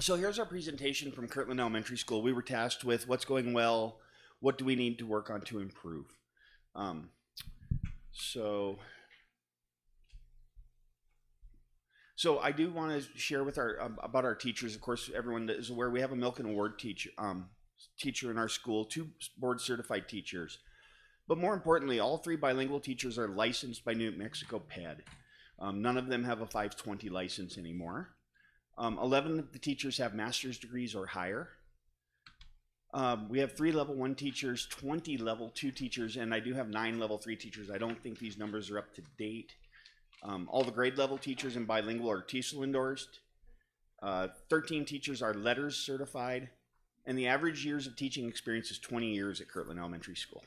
So here's our presentation from Kirtland Elementary School. We were tasked with what's going well, what do we need to work on to improve. So I do want to share with about our teachers. Of course, everyone is aware we have a Milken Award teacher in our school, 2 board certified teachers. But more importantly, all 3 bilingual teachers are licensed by New Mexico PED. None of them have a 520 license anymore. 11 of the teachers have master's degrees or higher. We have 3 level 1 teachers, 20 level 2 teachers, and I do have 9 level 3 teachers. I don't think these numbers are up to date. All the grade level teachers in bilingual are TESOL endorsed. 13 teachers are letters certified, and the average years of teaching experience is 20 years at Kirtland Elementary School.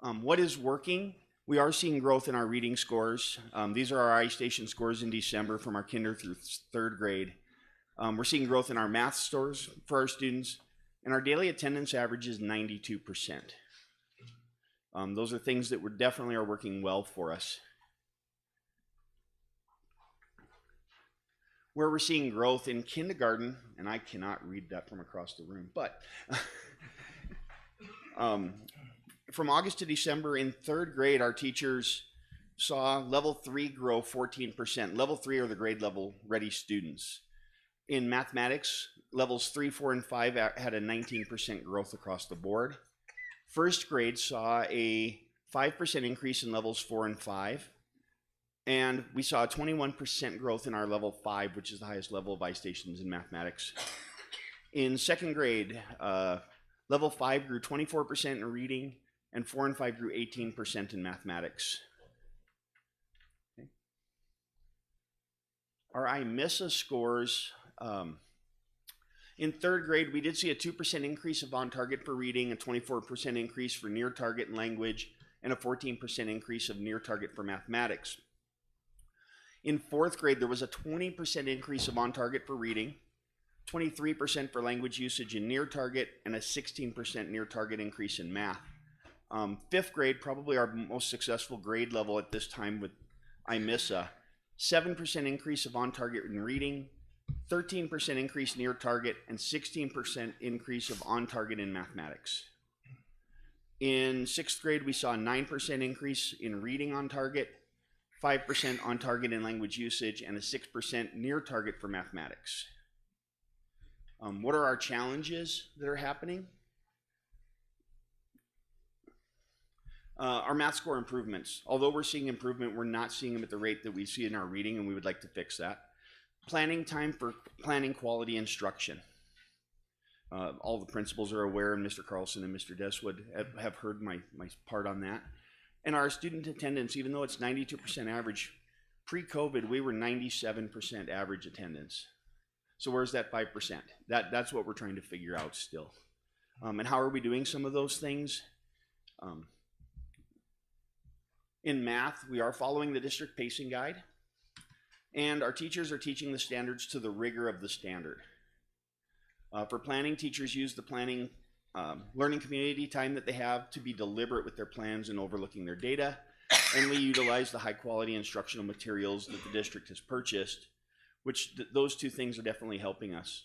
What is working? We are seeing growth in our reading scores. These are our iStation scores in December from our kinder through 3rd grade. We're seeing growth in our math scores for our students, and our daily attendance average is 92%. Those are things that definitely are working well for us. Where we're seeing growth in kindergarten, and I cannot read that from across the room, but from August to December in 3rd grade, our teachers saw level 3 grow 14%. Level 3 are the grade level ready students. In mathematics, levels 3, 4, and 5 had a 19% growth across the board. First grade saw a 5% increase in levels 4 and 5. And we saw a 21% growth in our level 5, which is the highest level of I-stations in mathematics. In second grade, level 5 grew 24% in reading, and 4 and 5 grew 18% in mathematics. Okay. Our IMISA scores, in third grade, we did see a 2% increase of on target for reading, a 24% increase for near target in language, and a 14% increase of near target for mathematics. In fourth grade, there was a 20% increase of on target for reading, 23% for language usage in near target, and a 16% near target increase in math. Fifth grade, probably our most successful grade level at this time with IMISA, 7% increase of on target in reading, 13% increase near target, and 16% increase of on target in mathematics. In sixth grade, we saw a 9% increase in reading on target, 5% on target in language usage, and a 6% near target for mathematics. What are our challenges that are happening? Our math score improvements. Although we're seeing improvement, we're not seeing them at the rate that we see in our reading, and we would like to fix that. Planning time for planning quality instruction. All the principals are aware, and Mr. Carlson and Mr. Deswood have heard my part on that. And our student attendance, even though it's 92% average, pre-COVID, we were 97% average attendance. So where's that 5%? That's what we're trying to figure out still. And how are we doing some of those things? In math, we are following the district pacing guide, and our teachers are teaching the standards to the rigor of the standard. For planning, teachers use the planning learning community time that they have to be deliberate with their plans and overlooking their data, and we utilize the high quality instructional materials that the district has purchased, which those two things are definitely helping us.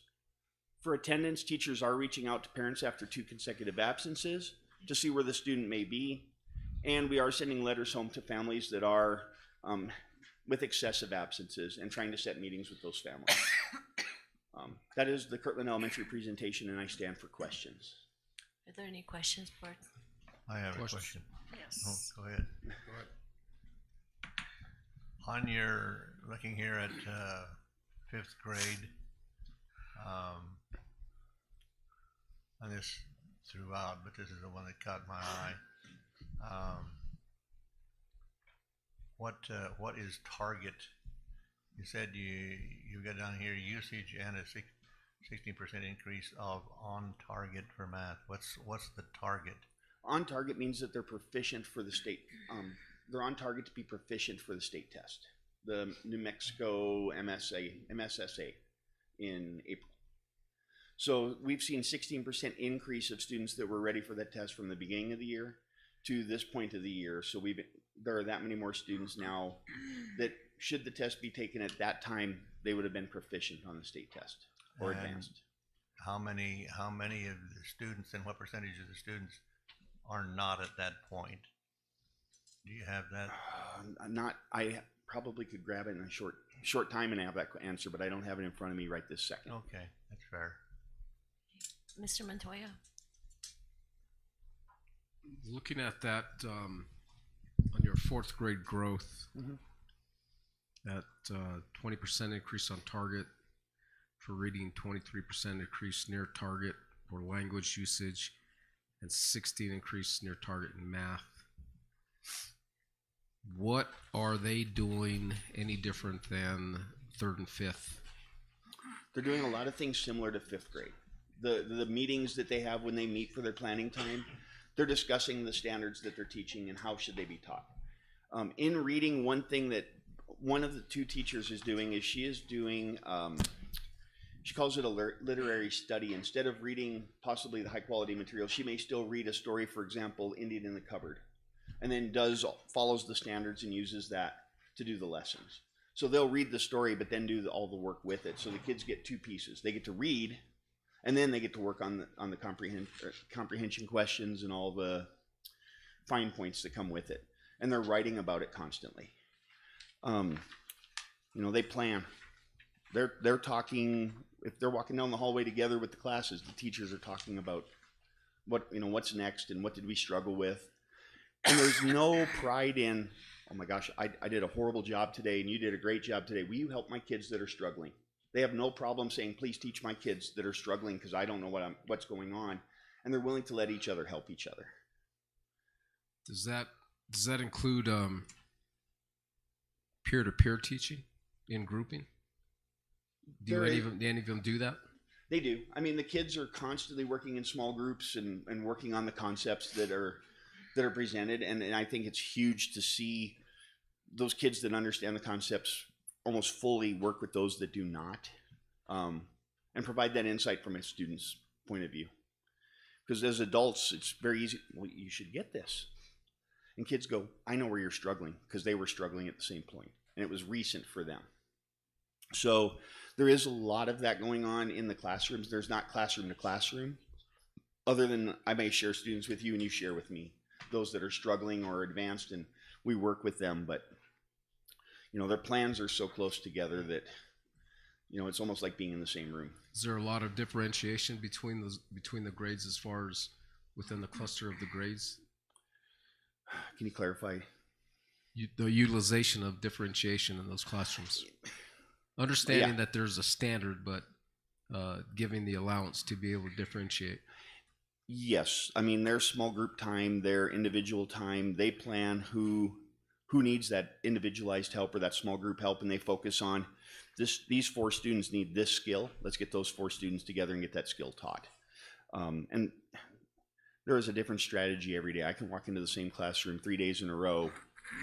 For attendance, teachers are reaching out to parents after 2 consecutive absences to see where the student may be, and we are sending letters home to families that are with excessive absences and trying to set meetings with those families. That is the Kirtland Elementary presentation, and I stand for questions. Are there any questions, Board? I have a question. Yes. Oh, go ahead. On your, looking here at 5th grade, and this throughout, but this is the one that caught my eye. What is target? You said you got down here usage and a 16% increase of on target for math. What's the target? On target means that they're proficient for the state. They're on target to be proficient for the state test, the New Mexico MSSA in April. So we've seen 16% increase of students that were ready for that test from the beginning of the year to this point of the year. So there are that many more students now that should the test be taken at that time, they would have been proficient on the state test or advanced. How many of the students and what percentage of the students are not at that point? Do you have that? I probably could grab it in a short time and have that answer, but I don't have it in front of me right this second. Okay, that's fair. Mr. Montoya? Looking at that on your 4th grade growth, that 20% increase on target for reading, 23% increase near target for language usage, and 16 increase near target in math. What are they doing any different than 3rd and 5th? They're doing a lot of things similar to 5th grade. The meetings that they have when they meet for their planning time, they're discussing the standards that they're teaching and how should they be taught. In reading, one thing that one of the 2 teachers is doing is she is doing, she calls it a literary study. Instead of reading possibly the high quality material, she may still read a story, for example, Indian in the Cupboard, and then follows the standards and uses that to do the lessons. So they'll read the story, but then do all the work with it. So the kids get 2 pieces. They get to read, and then they get to work on the comprehension questions and all the fine points that come with it. And they're writing about it constantly. They plan. They're talking, if they're walking down the hallway together with the classes, the teachers are talking about what's next and what did we struggle with. And there's no pride in, oh my gosh, I did a horrible job today and you did a great job today. Will you help my kids that are struggling? They have no problem saying, please teach my kids that are struggling because I don't know what's going on. And they're willing to let each other help each other. Does that include peer-to-peer teaching in grouping? Do any of them do that? They do. I mean, the kids are constantly working in small groups and working on the concepts that are presented. And I think it's huge to see those kids that understand the concepts almost fully work with those that do not, and provide that insight from a student's point of view. Because as adults, it's very easy. Well, you should get this. And kids go, I know where you're struggling, because they were struggling at the same point. And it was recent for them. So there is a lot of that going on in the classrooms. There's not classroom to classroom, other than I may share students with you and you share with me, those that are struggling or advanced, and we work with them. But, their plans are so close together that, it's almost like being in the same room. Is there a lot of differentiation between the grades as far as within the cluster of the grades? Can you clarify? The utilization of differentiation in those classrooms. Understanding that there's a standard, but giving the allowance to be able to differentiate. Yes. I mean, their small group time, their individual time, they plan who needs that individualized help or that small group help, and they focus on these 4 students need this skill. Let's get those 4 students together and get that skill taught. And there is a different strategy every day. I can walk into the same classroom 3 days in a row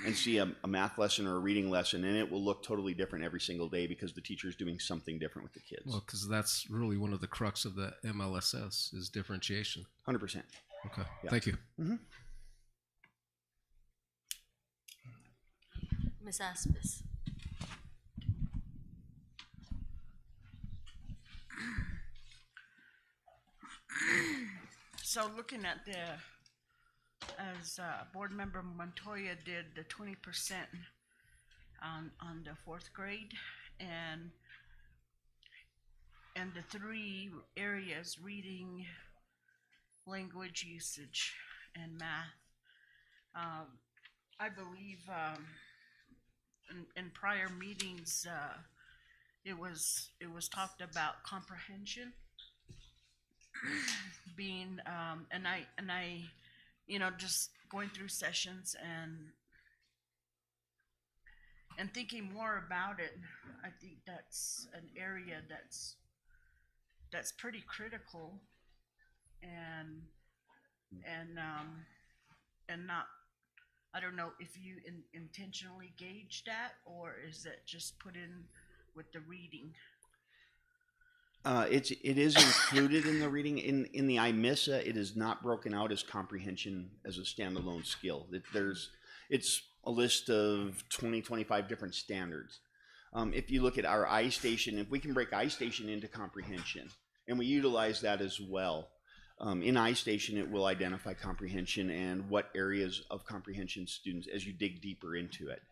and see a math lesson or a reading lesson, and it will look totally different every single day because the teacher is doing something different with the kids. Well, because that's really one of the crux of the MLSS is differentiation. 100%. Okay, Yeah. Thank you. Mm-hmm. Ms. Aspis. So looking at as board member Montoya did the 20% on the 4th grade, and the 3 areas, reading, language usage, and math. I believe in prior meetings it was talked about comprehension being and I just going through sessions and thinking more about it. I think that's an area that's pretty critical and not, I don't know if you intentionally gauge that, or is it just put in with the reading? It is included in the reading. In the IMISA, it is not broken out as comprehension as a standalone skill. It's a list of 25 different standards. If you look at our iStation, if we can break iStation into comprehension, and we utilize that as well, in iStation it will identify comprehension and what areas of comprehension students as you dig deeper into it.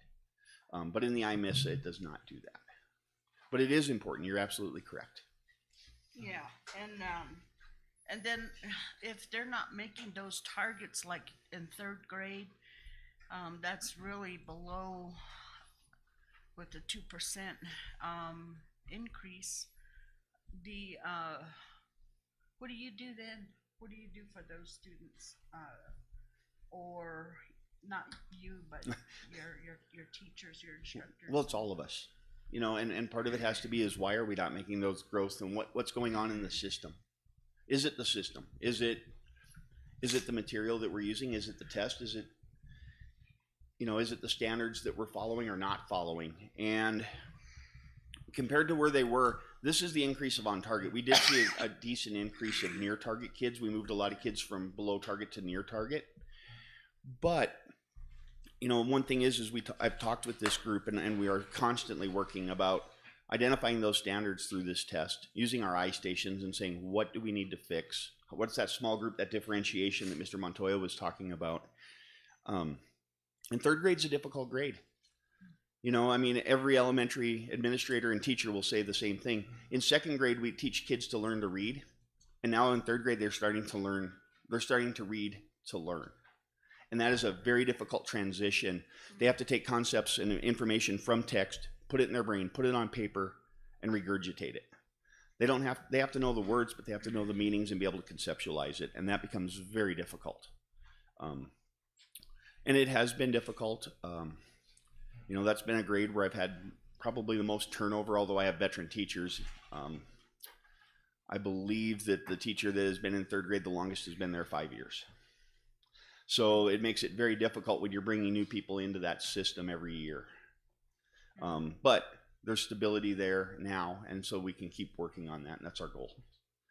But in the IMISA, it does not do that. But it is important. You're absolutely correct. Yeah, and then if they're not making those targets like in 3rd grade, that's really below with the 2% increase. What do you do then? What do you do for those students? Or not you, but your teachers, your instructors? Well, it's all of us. And part of it has to be is why are we not making those growths, and what's going on in the system? Is it the system? Is it the material that we're using? Is it the test? Is it the standards that we're following or not following? And compared to where they were, this is the increase of on target. We did see a decent increase of near target kids. We moved a lot of kids from below target to near target. But one thing is I've talked with this group, and we are constantly working about identifying those standards through this test, using our iStations and saying, what do we need to fix? What's that small group, that differentiation that Mr. Montoya was talking about? And 3rd grade's a difficult grade. You know, I mean, every elementary administrator and teacher will say the same thing. In second grade, we teach kids to learn to read, and now in third grade, they're starting to read to learn. And that is a very difficult transition. They have to take concepts and information from text, put it in their brain, put it on paper, and regurgitate it. They have to know the words, but they have to know the meanings and be able to conceptualize it, and that becomes very difficult. And it has been difficult. You know, that's been a grade where I've had probably the most turnover, although I have veteran teachers. I believe that the teacher that has been in third grade the longest has been there 5 years. So it makes it very difficult when you're bringing new people into that system every year. But there's stability there now, and so we can keep working on that, and that's our goal,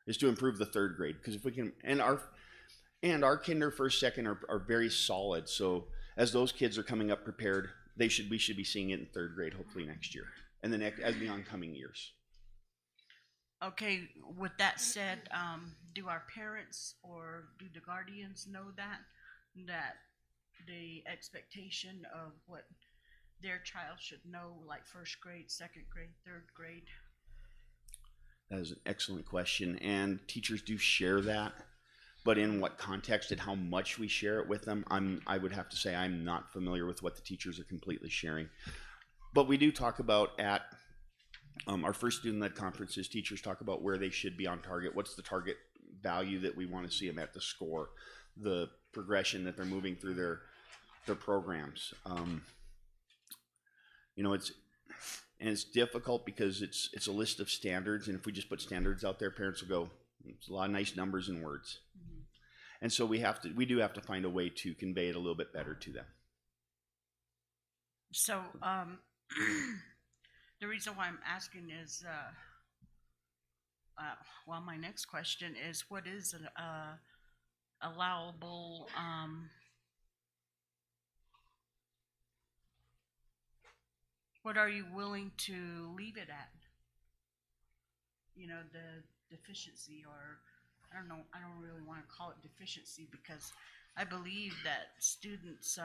is to improve the third grade. Because if we can, and our kinder, first, second are very solid. So as those kids are coming up prepared, we should be seeing it in third grade hopefully next year, and as the oncoming years. Okay, with that said, do our parents or do the guardians know that the expectation of what their child should know, like first grade, second grade, third grade? That is an excellent question, and teachers do share that, but in what context and how much we share it with them, I would have to say I'm not familiar with what the teachers are completely sharing. But we do talk about at our first student-led conferences, teachers talk about where they should be on target, what's the target value that we want to see them at, the score, the progression that they're moving through their programs. You know, it's difficult because it's a list of standards, and if we just put standards out there, parents will go, it's a lot of nice numbers and words. Mm-hmm. And so we do have to find a way to convey it a little bit better to them. So the reason why I'm asking is, well, my next question is, what is an allowable what are you willing to leave it at? You know, the deficiency, or I don't know, I don't really want to call it deficiency, because I believe that students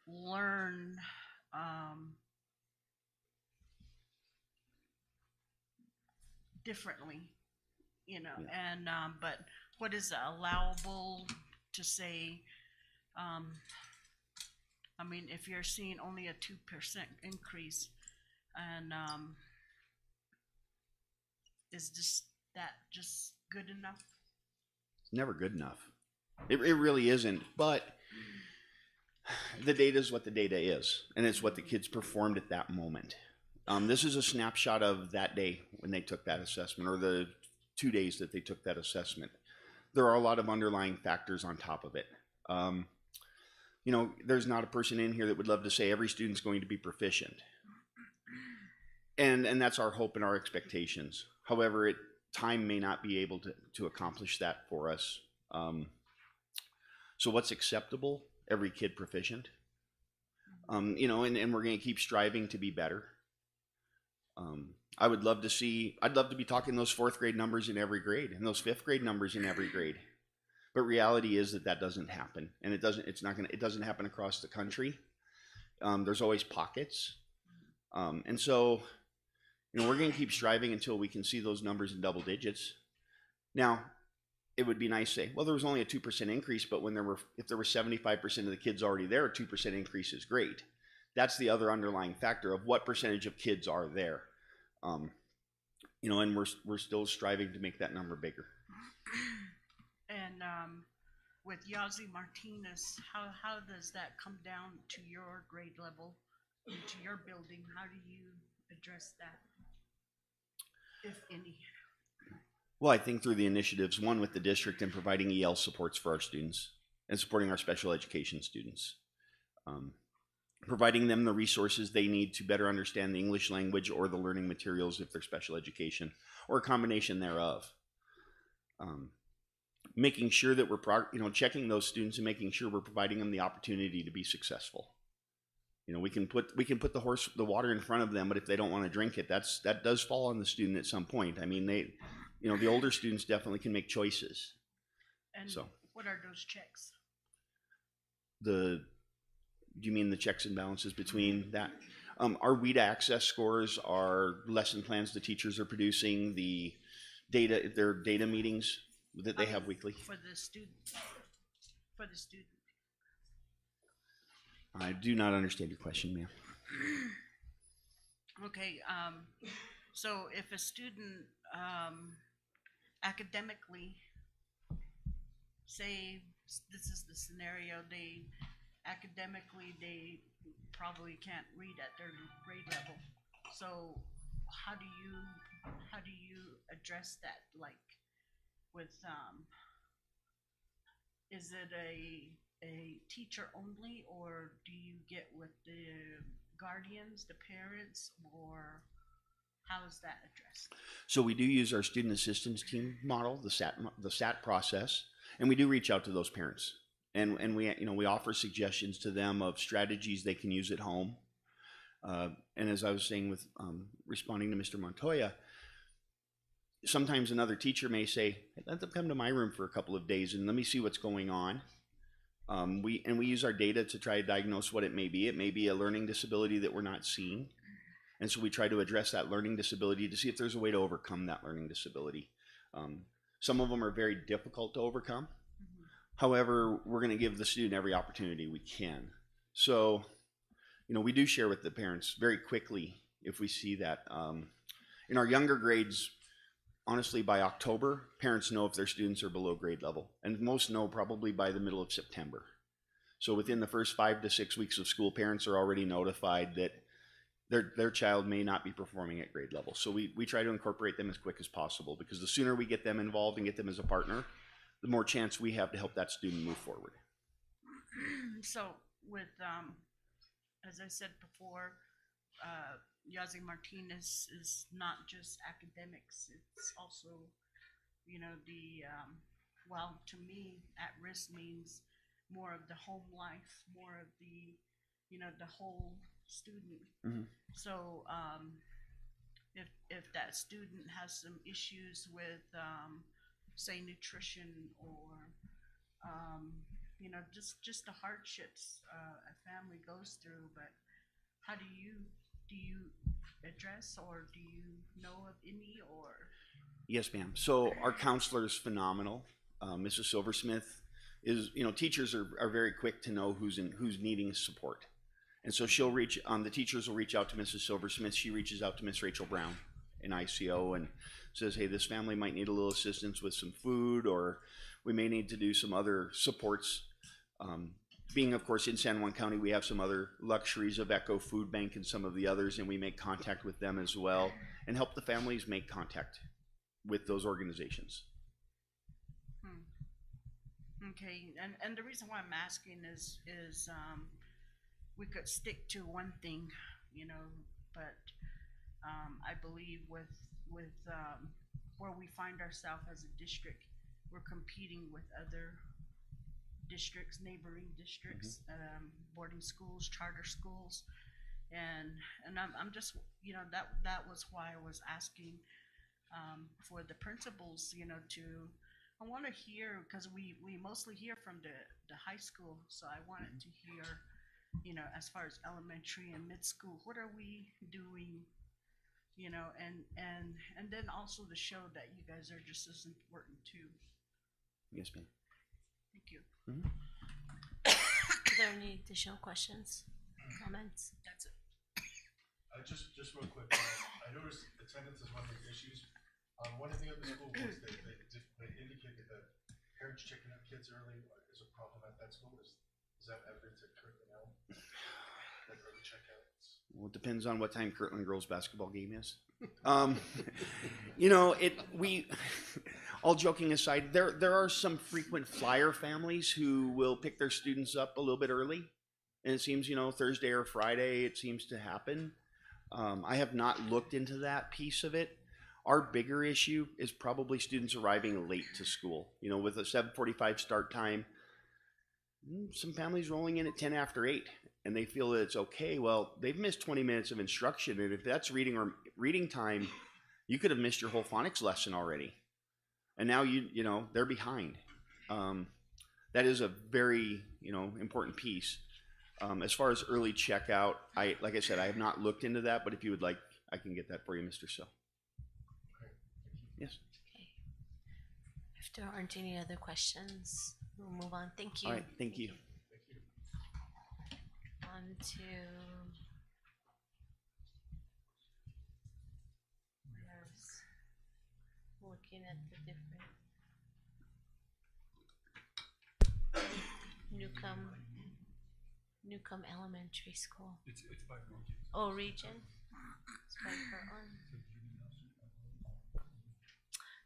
learn differently, you know. Yeah. And but what is allowable to say? I mean, if you're seeing only a 2% increase, and is that just good enough? It's never good enough. It really isn't. But the data is what the data is, and it's what the kids performed at that moment. This is a snapshot of that day when they took that assessment, or the 2 days that they took that assessment. There are a lot of underlying factors on top of it. You know, there's not a person in here that would love to say every student's going to be proficient. And that's our hope and our expectations. However, time may not be able to accomplish that for us. So what's acceptable? Every kid proficient. You know, and we're going to keep striving to be better. I'd love to be talking those fourth grade numbers in every grade, and those fifth grade numbers in every grade. But reality is that doesn't happen, and it doesn't happen across the country. There's always pockets, and so, you know, we're going to keep striving until we can see those numbers in double digits. Now, it would be nice to say, well, there was only a 2% increase, but if there were 75% of the kids already there, a 2% increase is great. That's the other underlying factor of what percentage of kids are there. You know, and we're still striving to make that number bigger. And with Yazi Martinez, how does that come down to your grade level, to your building? How do you address that, if any? Well, I think through the initiatives, one with the district and providing EL supports for our students and supporting our special education students. Providing them the resources they need to better understand the English language or the learning materials if they're special education, or a combination thereof. Making sure that we're checking those students and making sure we're providing them the opportunity to be successful. You know, we can put the water in front of them, but if they don't want to drink it, that does fall on the student at some point. I mean, the older students definitely can make choices. And so, what are those checks? Do you mean the checks and balances between that? Our WEDA access scores, our lesson plans the teachers are producing, the data, their data meetings that they have weekly. For the student. For the student. I do not understand your question, ma'am. Okay, so if a student, academically, say, this is the scenario, they probably can't read at their grade level. So how do you address that? Like with, is it a teacher only, or do you get with the guardians, the parents, or how is that addressed? So we do use our student assistance team model, the SAT process, and we do reach out to those parents. And we offer suggestions to them of strategies they can use at home. And as I was saying with responding to Mr. Montoya, sometimes another teacher may say, let them come to my room for a couple of days and let me see what's going on. We use our data to try to diagnose what it may be. It may be a learning disability that we're not seeing. And so we try to address that learning disability to see if there's a way to overcome that learning disability. Some of them are very difficult to overcome. However, we're going to give the student every opportunity we can. So, we do share with the parents very quickly if we see that. In our younger grades, honestly, by October, parents know if their students are below grade level, and most know probably by the middle of September. So within the first 5 to 6 weeks of school, parents are already notified that their child may not be performing at grade level. So we try to incorporate them as quick as possible, because the sooner we get them involved and get them as a partner, the more chance we have to help that student move forward. So with, as I said before, Yazi Martinez is not just academics, it's also, well, to me, at risk means more of the home life, more of the, the whole student. Mm-hmm. So if that student has some issues with, say, nutrition or, just the hardships a family goes through, but how do you address, or do you know of any, or? Yes, ma'am. So our counselor is phenomenal. Mrs. Silversmith is, teachers are very quick to know who's needing support. And so the teachers will reach out to Mrs. Silversmith. She reaches out to Miss Rachel Brown in ICO and says, hey, this family might need a little assistance with some food, or we may need to do some other supports. Being, of course, in San Juan County, we have some other luxuries of Echo Food Bank and some of the others, and we make contact with them as well and help the families make contact with those organizations. Okay, and the reason why I'm asking is we could stick to one thing, but I believe with where we find ourselves as a district, we're competing with other districts, neighboring districts, boarding schools, charter schools, and I'm just, that was why I was asking for the principals, I want to hear, because we mostly hear from the high school, so I wanted to hear, as far as elementary and mid school, what are we doing, and then also to show that you guys are just as important too. Yes, ma'am. Thank you. Mm-hmm. Are there any additional questions, comments? That's it. Just real quick, I noticed attendance is one of the issues. One of the other school boards, they indicated that parents checking out kids early is a problem at that school. Is that evidence at Kirtland L? Like early checkouts? Well, it depends on what time Kirtland girls basketball game is. All joking aside, there are some frequent flyer families who will pick their students up a little bit early, and it seems, Thursday or Friday, it seems to happen. I have not looked into that piece of it. Our bigger issue is probably students arriving late to school. With a 7:45 start time, some families rolling in at 10 after 8, and they feel that it's okay. Well, they've missed 20 minutes of instruction, and if that's reading time, you could have missed your whole phonics lesson already. And now they're behind. That is a very important piece. As far as early checkout, like I said, I have not looked into that, but if you would like, I can get that for you, Mr. Sill. Yes. Okay. If there aren't any other questions, we'll move on. Thank you. All right. Thank you. On to yes. Looking at the different Newcomb Elementary School. It's by region. Oh, region. It's by Kirtland.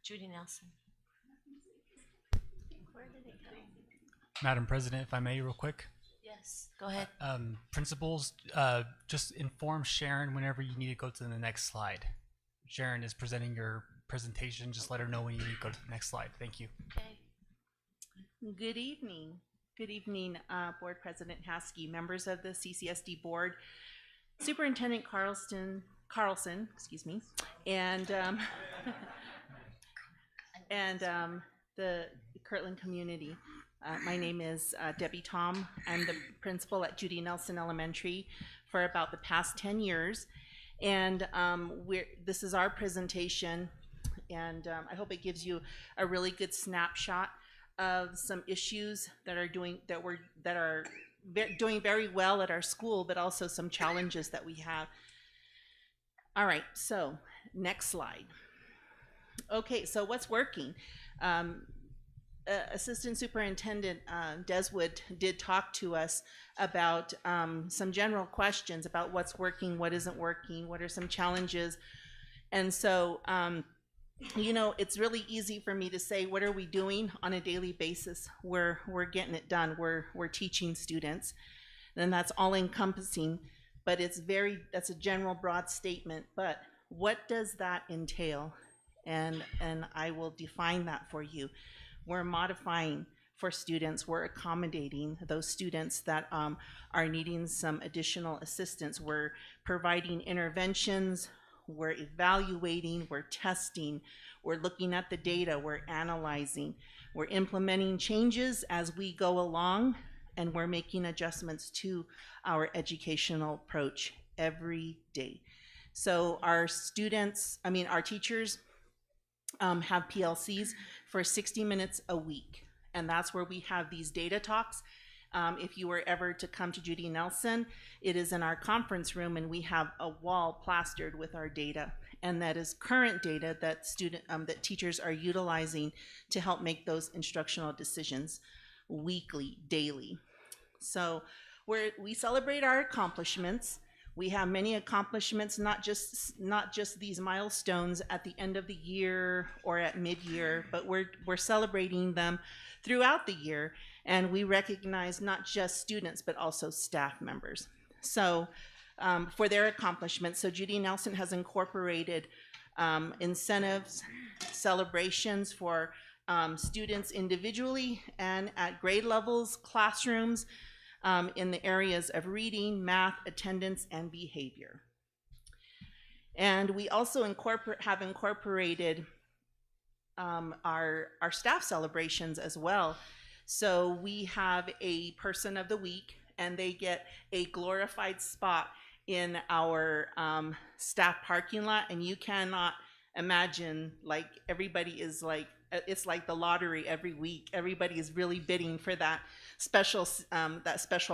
Judy Nelson. Where did it go? Madam President, if I may, real quick. Yes, go ahead. Principals, just inform Sharon whenever you need to go to the next slide. Sharon is presenting your presentation. Just let her know when you need to go to the next slide. Thank you. Okay. Good evening. Good evening, Board President Haskey, members of the CCSD Board, Superintendent Carlson, excuse me, and the Kirtland community. My name is Debbie Tom. I'm the principal at Judy Nelson Elementary for about the past 10 years. And this is our presentation, and I hope it gives you a really good snapshot of some issues that are doing very well at our school, but also some challenges that we have. All right, so next slide. Okay, so what's working? Assistant Superintendent Deswood did talk to us about some general questions about what's working, what isn't working, what are some challenges. And so, you know, it's really easy for me to say, what are we doing on a daily basis? We're getting it done. We're teaching students, and that's all encompassing, but that's a general broad statement. But what does that entail? And I will define that for you. We're modifying for students. We're accommodating those students that are needing some additional assistance. We're providing interventions. We're evaluating. We're testing. We're looking at the data. We're analyzing. We're implementing changes as we go along, and we're making adjustments to our educational approach every day. So our teachers have PLCs for 60 minutes a week, and that's where we have these data talks. If you were ever to come to Judy Nelson, it is in our conference room, and we have a wall plastered with our data, and that is current data that that teachers are utilizing to help make those instructional decisions weekly, daily. So we celebrate our accomplishments. We have many accomplishments, not just these milestones at the end of the year or at mid-year, but we're celebrating them throughout the year, and we recognize not just students but also staff members. So for their accomplishments, so Judy Nelson has incorporated incentives, celebrations for students individually and at grade levels, classrooms, in the areas of reading, math, attendance, and behavior. And we also have incorporated our staff celebrations as well. So we have a person of the week, and they get a glorified spot in our staff parking lot, and you cannot imagine, like, everybody is like, it's like the lottery every week. Everybody is really bidding for that special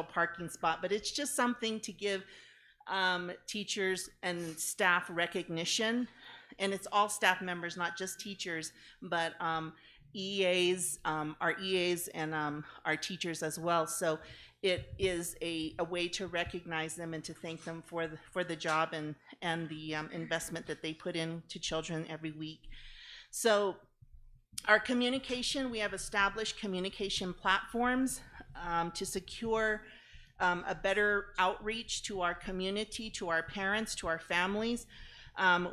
parking spot, but it's just something to give teachers and staff recognition, and it's all staff members, not just teachers, but EAs, our EAs, and our teachers as well. So it is a way to recognize them and to thank them for the job and the investment that they put into children every week. So our communication, we have established communication platforms to secure a better outreach to our community, to our parents, to our families.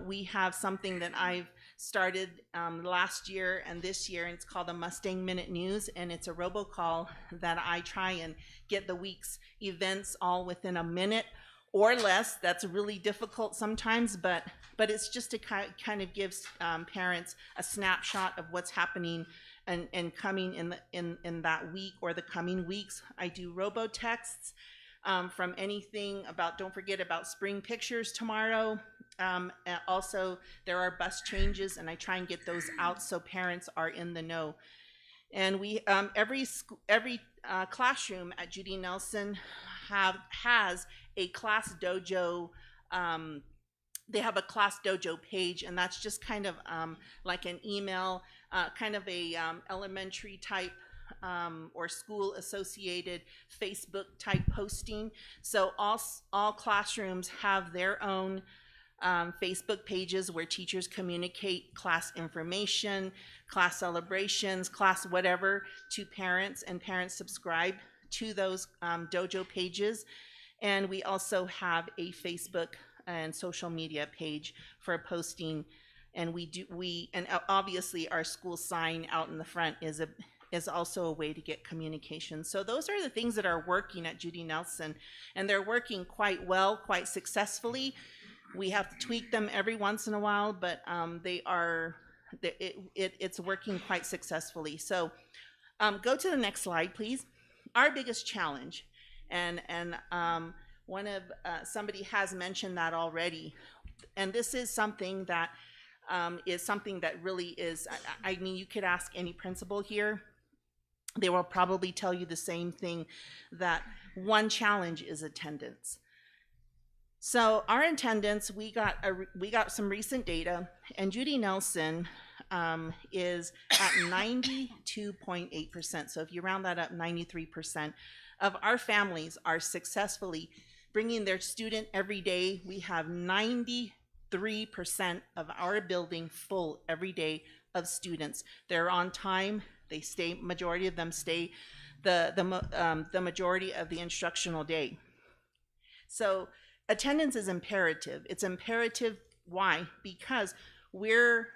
We have something that I've started last year and this year, and it's called the Mustang Minute News, and it's a robocall that I try and get the week's events all within a minute or less. That's really difficult sometimes, but it's just to kind of give parents a snapshot of what's happening and coming in that week or the coming weeks. I do robo texts. from anything about, don't forget about spring pictures tomorrow. And also, there are bus changes, and I try and get those out so parents are in the know. And we every classroom at Judy Nelson has a class dojo. They have a class dojo page, and that's just kind of like an email, kind of a elementary type or school associated Facebook type posting. So all classrooms have their own Facebook pages where teachers communicate class information, class celebrations, class whatever to parents, and parents subscribe to those dojo pages. And we also have a Facebook and social media page for posting. And and obviously our school sign out in the front is also a way to get communication. So those are the things that are working at Judy Nelson, and they're working quite well, quite successfully. We have to tweak them every once in a while, but it's working quite successfully. So go to the next slide, please. Our biggest challenge, and one of somebody has mentioned that already, and this is something that really is. I mean, you could ask any principal here; they will probably tell you the same thing. That one challenge is attendance. So our attendance, we got some recent data, and Judy Nelson is at 92.8%. So if you round that up, 93% of our families are successfully bringing their student every day. We have 93% of our building full every day of students. They're on time. They stay. Majority of them stay the majority of the instructional day. So attendance is imperative. It's imperative. Why? Because we're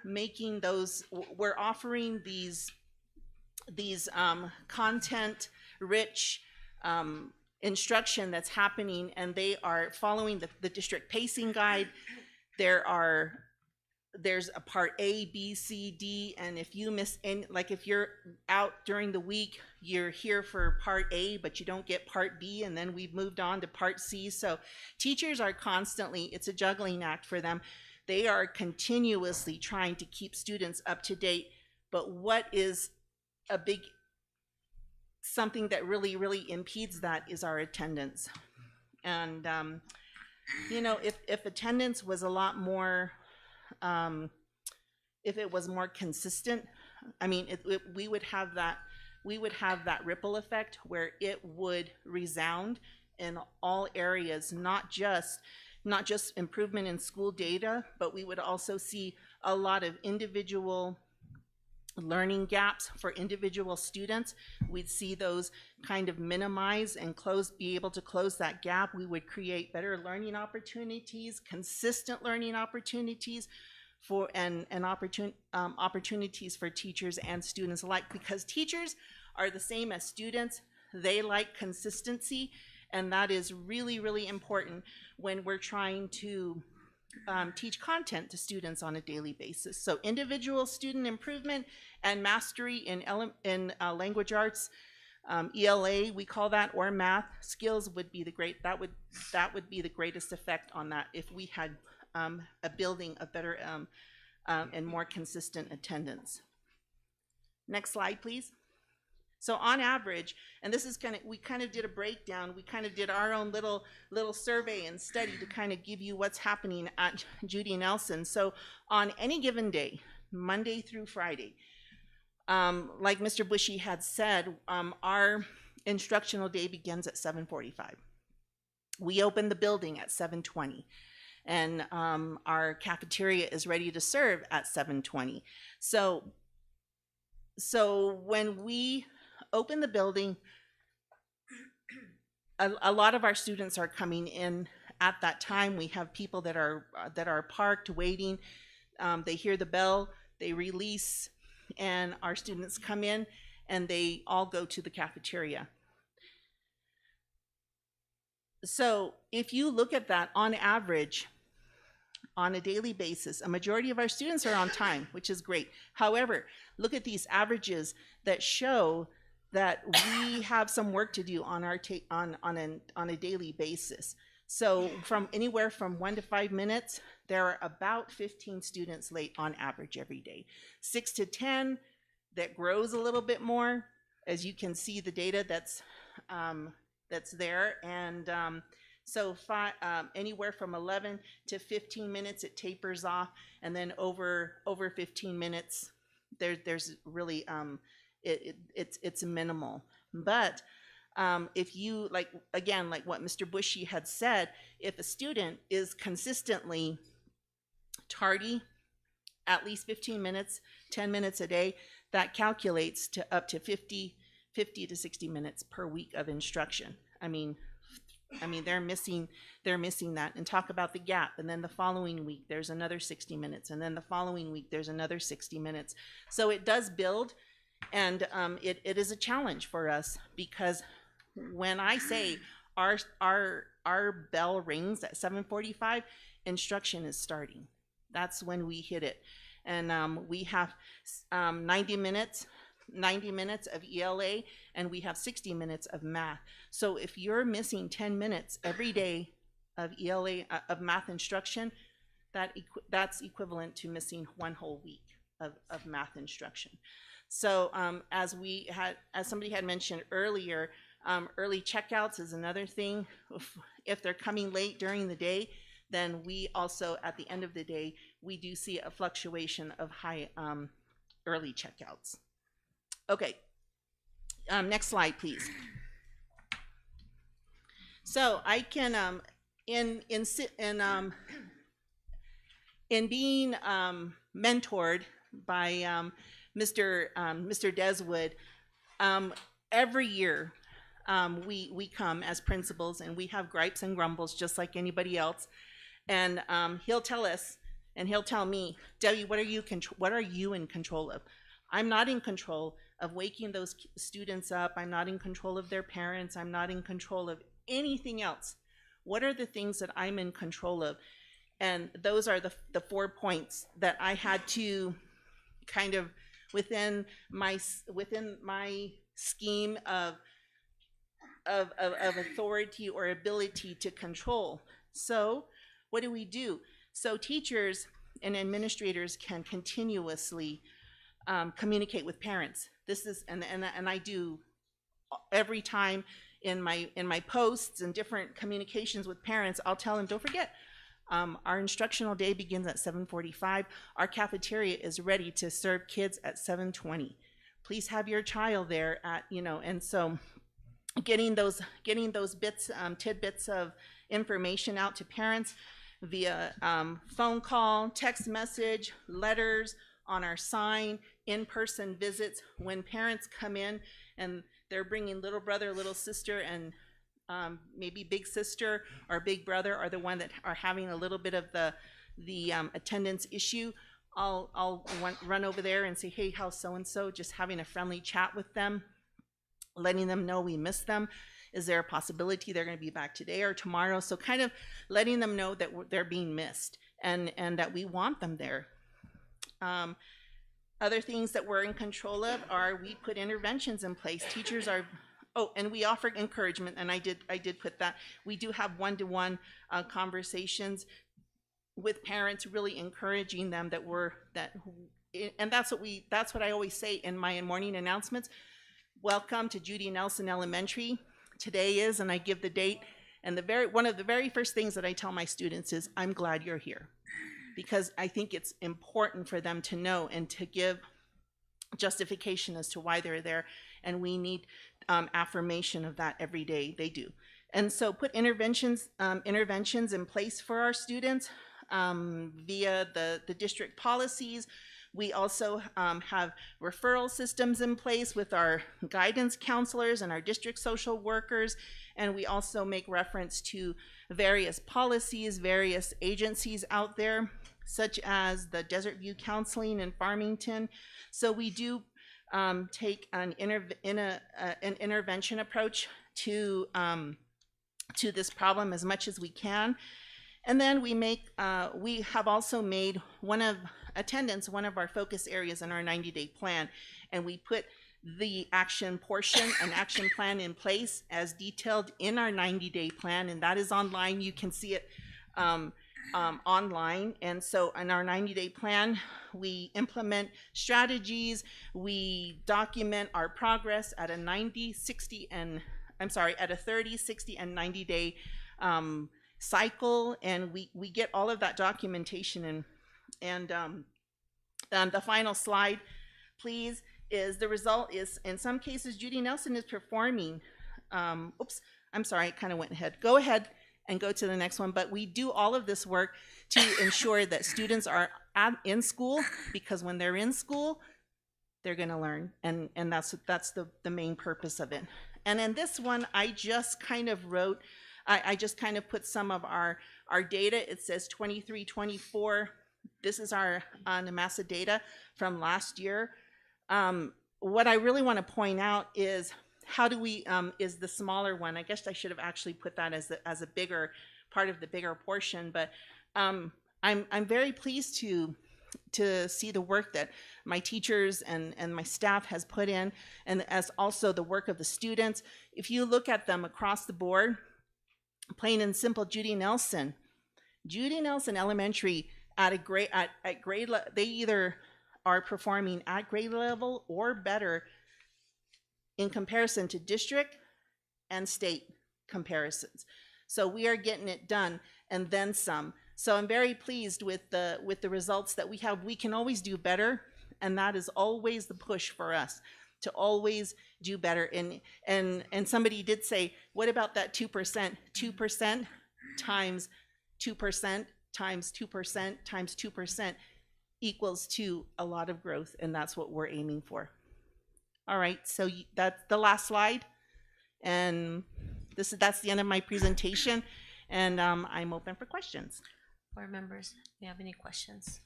offering these content rich instruction that's happening, and they are following the district pacing guide. There's a part A, B, C, D, and if you miss any, like if you're out during the week, you're here for part A, but you don't get part B, and then we've moved on to part C. So teachers are constantly, it's a juggling act for them. They are continuously trying to keep students up to date. But what is a big, something that really, really impedes that is our attendance. And, you know, if attendance was a lot more, if it was more consistent, I mean, we would have that ripple effect where it would resound in all areas, not just improvement in school data, but we would also see a lot of individual learning gaps for individual students. We'd see those kind of minimize and be able to close that gap. We would create better learning opportunities, consistent learning opportunities opportunities for teachers and students alike, because teachers are the same as students. They like consistency, and that is really, really important when we're trying to teach content to students on a daily basis. So individual student improvement and mastery in language arts, ELA we call that, or math skills would be that would be the greatest effect on that if we had a building of better and more consistent attendance. Next slide, please. So on average, and this is we kind of did a breakdown, we kind of did our own little survey and study to kind of give you what's happening at Judy Nelson. So on any given day, Monday through Friday, like Mr. Bushy had said, our instructional day begins at 7:45. We open the building at 7:20. And our cafeteria is ready to serve at 7:20. So when we open the building, a lot of our students are coming in at that time. We have people that are parked waiting. They hear the bell, they release, and our students come in, and they all go to the cafeteria. So if you look at that, on average, on a daily basis, a majority of our students are on time, which is great. However, look at these averages that show that we have some work to do on our on a daily basis. So from anywhere from 1 to 5 minutes, there are about 15 students late on average every day. 6 to 10, that grows a little bit more, as you can see the data that's there. And so anywhere from 11 to 15 minutes, it tapers off, and then over 15 minutes, there's really it's minimal. But if you, like what Mr. Bushy had said, if a student is consistently tardy at least 15 minutes, 10 minutes a day, that calculates to up to 50 to 60 minutes per week of instruction. I mean, they're missing that. And talk about the gap. And then the following week, there's another 60 minutes. And then the following week, there's another 60 minutes. So it does build. And it is a challenge for us, because when I say our bell rings at 7:45, instruction is starting. That's when we hit it. And we have 90 minutes of ELA, and we have 60 minutes of math. So if you're missing 10 minutes every day of ELA, of math instruction, that's equivalent to missing one whole week of math instruction. So as somebody had mentioned earlier, early checkouts is another thing. If they're coming late during the day, then we also, at the end of the day, we do see a fluctuation of high early checkouts. Okay, next slide, please. So I can, in being mentored by Mr. Deswood, every year we come as principals, and we have gripes and grumbles just like anybody else. And he'll tell us, and he'll tell me, Debbie, what are you in control of? I'm not in control of waking those students up. I'm not in control of their parents. I'm not in control of anything else. What are the things that I'm in control of? And those are the 4 points that I had to kind of within my scheme of authority or ability to control. So what do? So teachers and administrators can continuously communicate with parents. This is and I do every time in my posts and different communications with parents. I'll tell them, don't forget, our instructional day begins at 7:45. Our cafeteria is ready to serve kids at 7:20. Please have your child there at, and so getting those bits, tidbits of information out to parents via phone call, text message, letters, on our sign, in-person visits. When parents come in and they're bringing little brother, little sister, and maybe big sister or big brother are the one that are having a little bit of the attendance issue, I'll run over there and say, hey, how's so-and-so? Just having a friendly chat with them, letting them know we miss them. Is there a possibility they're going to be back today or tomorrow? So kind of letting them know that they're being missed and that we want them there. Other things that we're in control of are we put interventions in place. Teachers are, and we offer encouragement, and I did put that. We do have one-to-one conversations with parents, really encouraging them and that's what I always say in my morning announcements. Welcome to Judy Nelson Elementary. Today is, and I give the date, and one of the very first things that I tell my students is, I'm glad you're here, because I think it's important for them to know and to give justification as to why they're there, and we need affirmation of that every day. They do. And so put interventions in place for our students via the district policies. We also have referral systems in place with our guidance counselors and our district social workers, and we also make reference to various policies, various agencies out there, such as the Desert View Counseling in Farmington. So we do take an intervention approach to this problem as much as we can. And then we have also made attendance one of our focus areas in our 90-day plan, and we put the action portion, an action plan in place as detailed in our 90-day plan, and that is online. You can see it online. And so in our 90-day plan, we implement strategies, we document our progress at a 30, 60, and 90-day cycle, and we get all of that documentation. And the final slide, please, is the result is, in some cases, Judy Nelson is performing, oops, I'm sorry, I kind of went ahead. Go ahead and go to the next one. But we do all of this work to ensure that students are in school, because when they're in school, they're going to learn. And that's the main purpose of it. And in this one, I just kind of wrote, I just kind of put some of our data. It says 23, 24. This is our NMASA data from last year. What I really want to point out is how do we, is the smaller one. I guess I should have actually put that as a bigger part of the bigger portion, but I'm very pleased to see the work that my teachers and my staff has put in, and as also the work of the students. If you look at them across the board, plain and simple, Judy Nelson Elementary at grade level, they either are performing at grade level or better in comparison to district and state comparisons. So we are getting it done and then some. So I'm very pleased with the results that we have. We can always do better, and that is always the push for us, to always do better. And somebody did say, what about that 2%? 2% times 2% times 2% times 2% equals to a lot of growth, and that's what we're aiming for. All right, so that's the last slide, and that's the end of my presentation, and I'm open for questions. Board members, do you have any questions?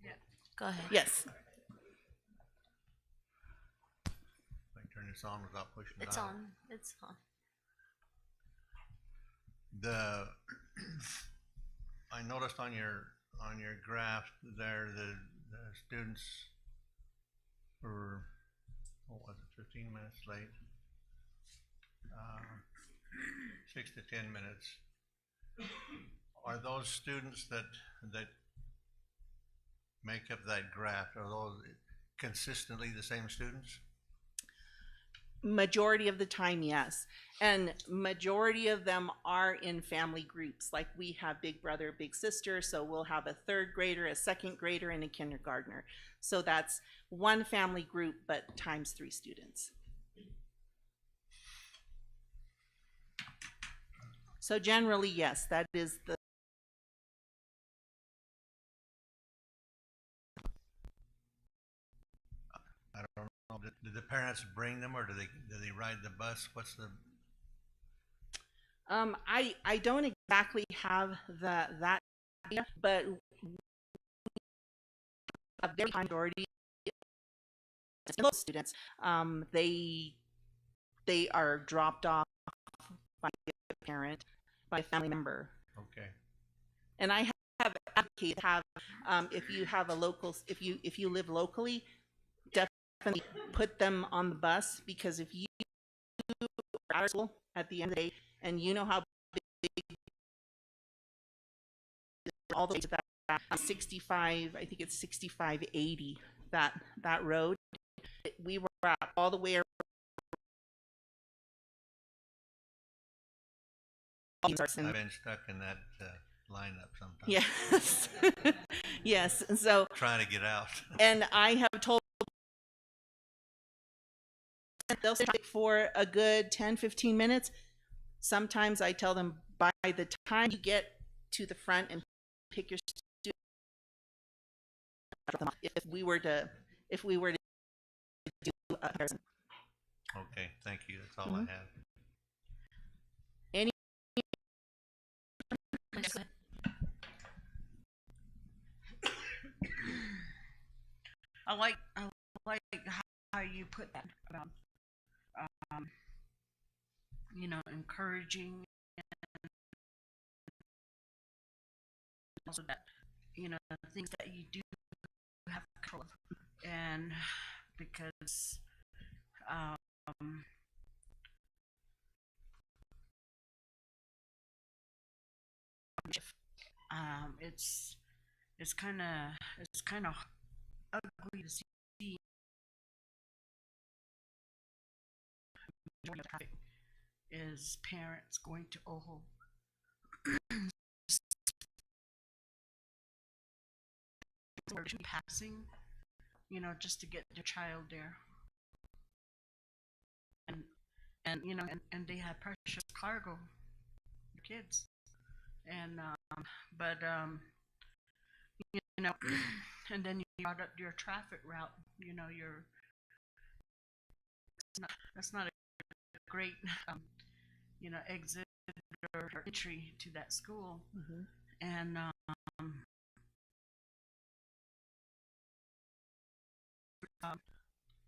Yeah. Go ahead. Yes. I turn this on without pushing it It's on. on. It's on. I noticed on your graph there the students were, what was it, 15 minutes late, 6 to 10 minutes. Are those students that make up that graph, are those consistently the same students? Majority of the time, yes. And majority of them are in family groups. Like we have big brother, big sister, so we'll have a third grader, a second grader, and a kindergartner. So that's one family group, but times 3 students. So generally, yes, that is the I don't know. Did the parents bring them, or do they ride the bus? What's the? I don't exactly have that idea, but a very high majority of students, they are dropped off by a parent, by a family member. Okay. And I have advocated if you have a local, if you live locally, definitely put them on the bus, because if you are out of school at the end of the day and you know how big all the way to that 65, I think it's 6580, that road, we were all the way around. I've been stuck in that lineup sometimes. Yes. Yes. And so trying to get out. And I have told they'll stay for a good 10-15 minutes. Sometimes I tell them, by the time you get to the front and pick your student, if we were to do a comparison. Okay, thank you. That's all I have. Any I like how you put that about encouraging, and also that things that you do have control of, and because um, it's kind of ugly to see traffic is parents going to OHO or passing, you know, just to get their child there. And you know, and they have precious cargo, kids, and but you know, and then you brought up your traffic route. You know, that's not a great you know, exit or entry to that school. Mm-hmm. And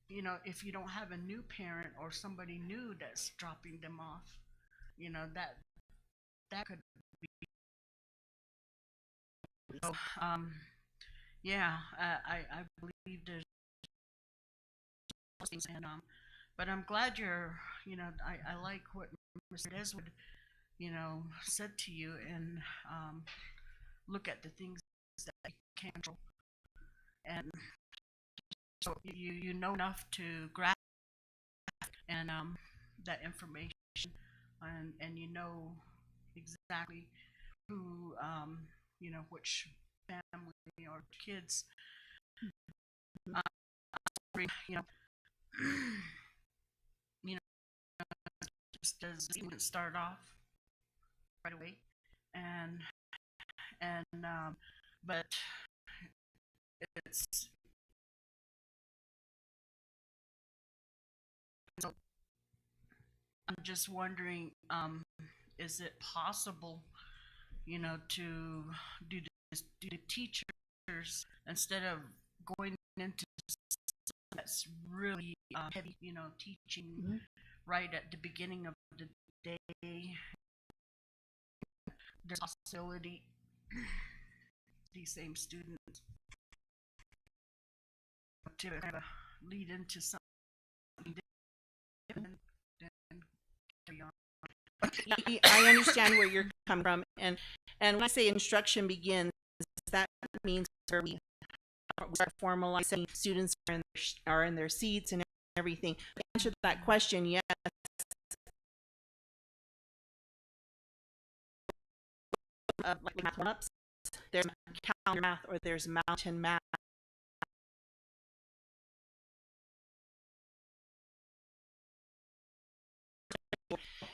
you know, if you don't have a new parent or somebody new that's dropping them off, you know, that could be. So, yeah, I believe there's things, and but I'm glad you know, I like what Mr. Deswood, you know, said to you, and look at the things that you can control, and so you know enough to grasp and that information, and you know exactly who you know, which family or kids you know you know, just doesn't start off right away, and but it's so I'm just wondering, is it possible, you know, to do this, do the teachers, instead of going into that's really heavy, you know, teaching right at the beginning of the day, there's possibility these same students to kind of lead into something different and carry on. I understand where you're coming from, and when I say instruction begins, that means where we start formalizing, students are in their seats and everything. To answer that question, yes. Like math ups, there's calendar math, or there's mountain math.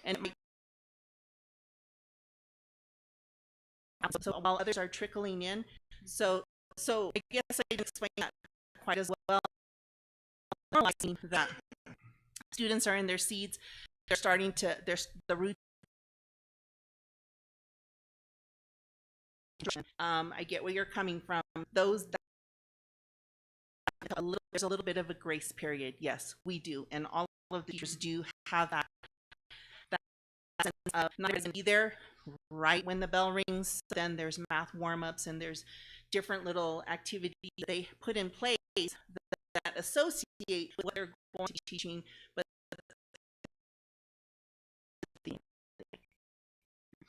And so while others are trickling in, so I guess I didn't explain that quite as well. Normalizing that students are in their seats, they're starting to, there's the route. I get where you're coming from. Those that there's a little bit of a grace period. Yes, we do, and all of the teachers do have that sense of not going to be there right when the bell rings. Then there's math warm-ups, and there's different little activities they put in place that associate with what they're going to be teaching, but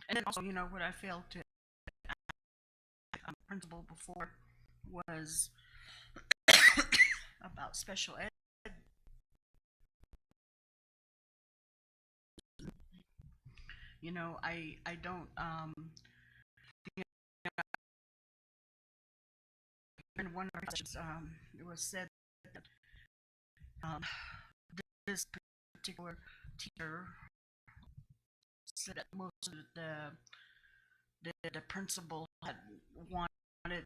and then also, you know, what I failed to principal before was about special ed. You know, I don't you know, in one of our sessions, it was said that this particular teacher said that most of the principal had wanted in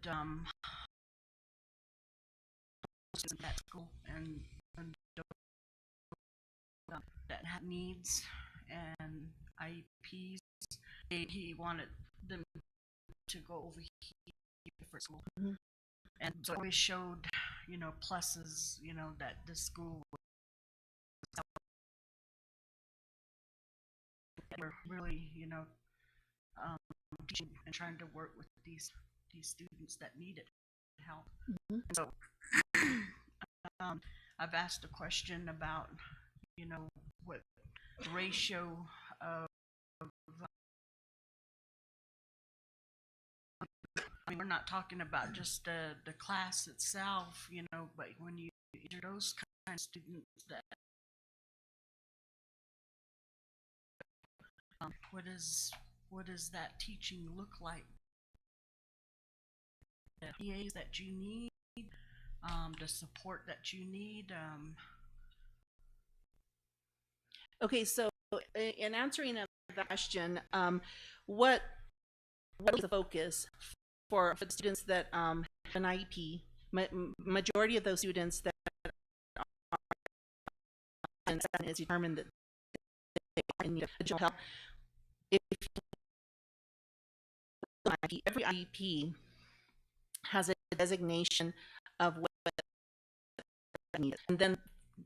that school, and that had needs and IEPs. He wanted them to go over here for school, and so it always showed, you know, pluses, you know, that the school were really, you know, teaching and trying to work with these students that needed help. And so I've asked a question about, you know, what the ratio of, I mean, we're not talking about just the class itself, you know, but when you enter those kind of students that, what does that teaching look like? The PAs that you need, the support that you need. Okay, so in answering that question, what is the focus for the students that have an IEP? Majority of those students that are and is determined that they are in need of additional help. If every IEP has a designation of what they need, and then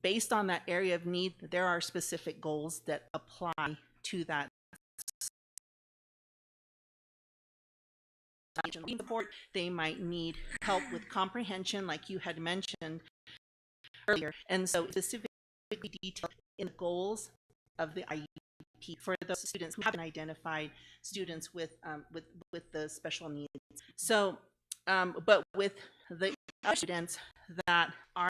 based on that area of need, there are specific goals that apply to that. Support, they might need help with comprehension, like you had mentioned earlier, and so specifically detailed in the goals of the IEP for those students who haven't identified students with the special needs. So, but with the other students that are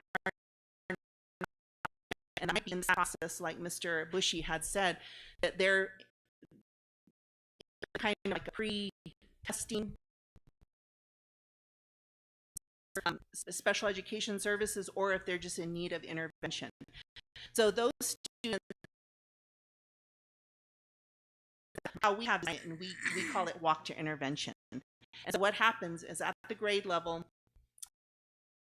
and might be in this process, like Mr. Bushy had said, that they're kind of like a pre-testing special education services, or if they're just in need of intervention. So those students, how we have it, and we call it walk to intervention. And so what happens is at the grade level,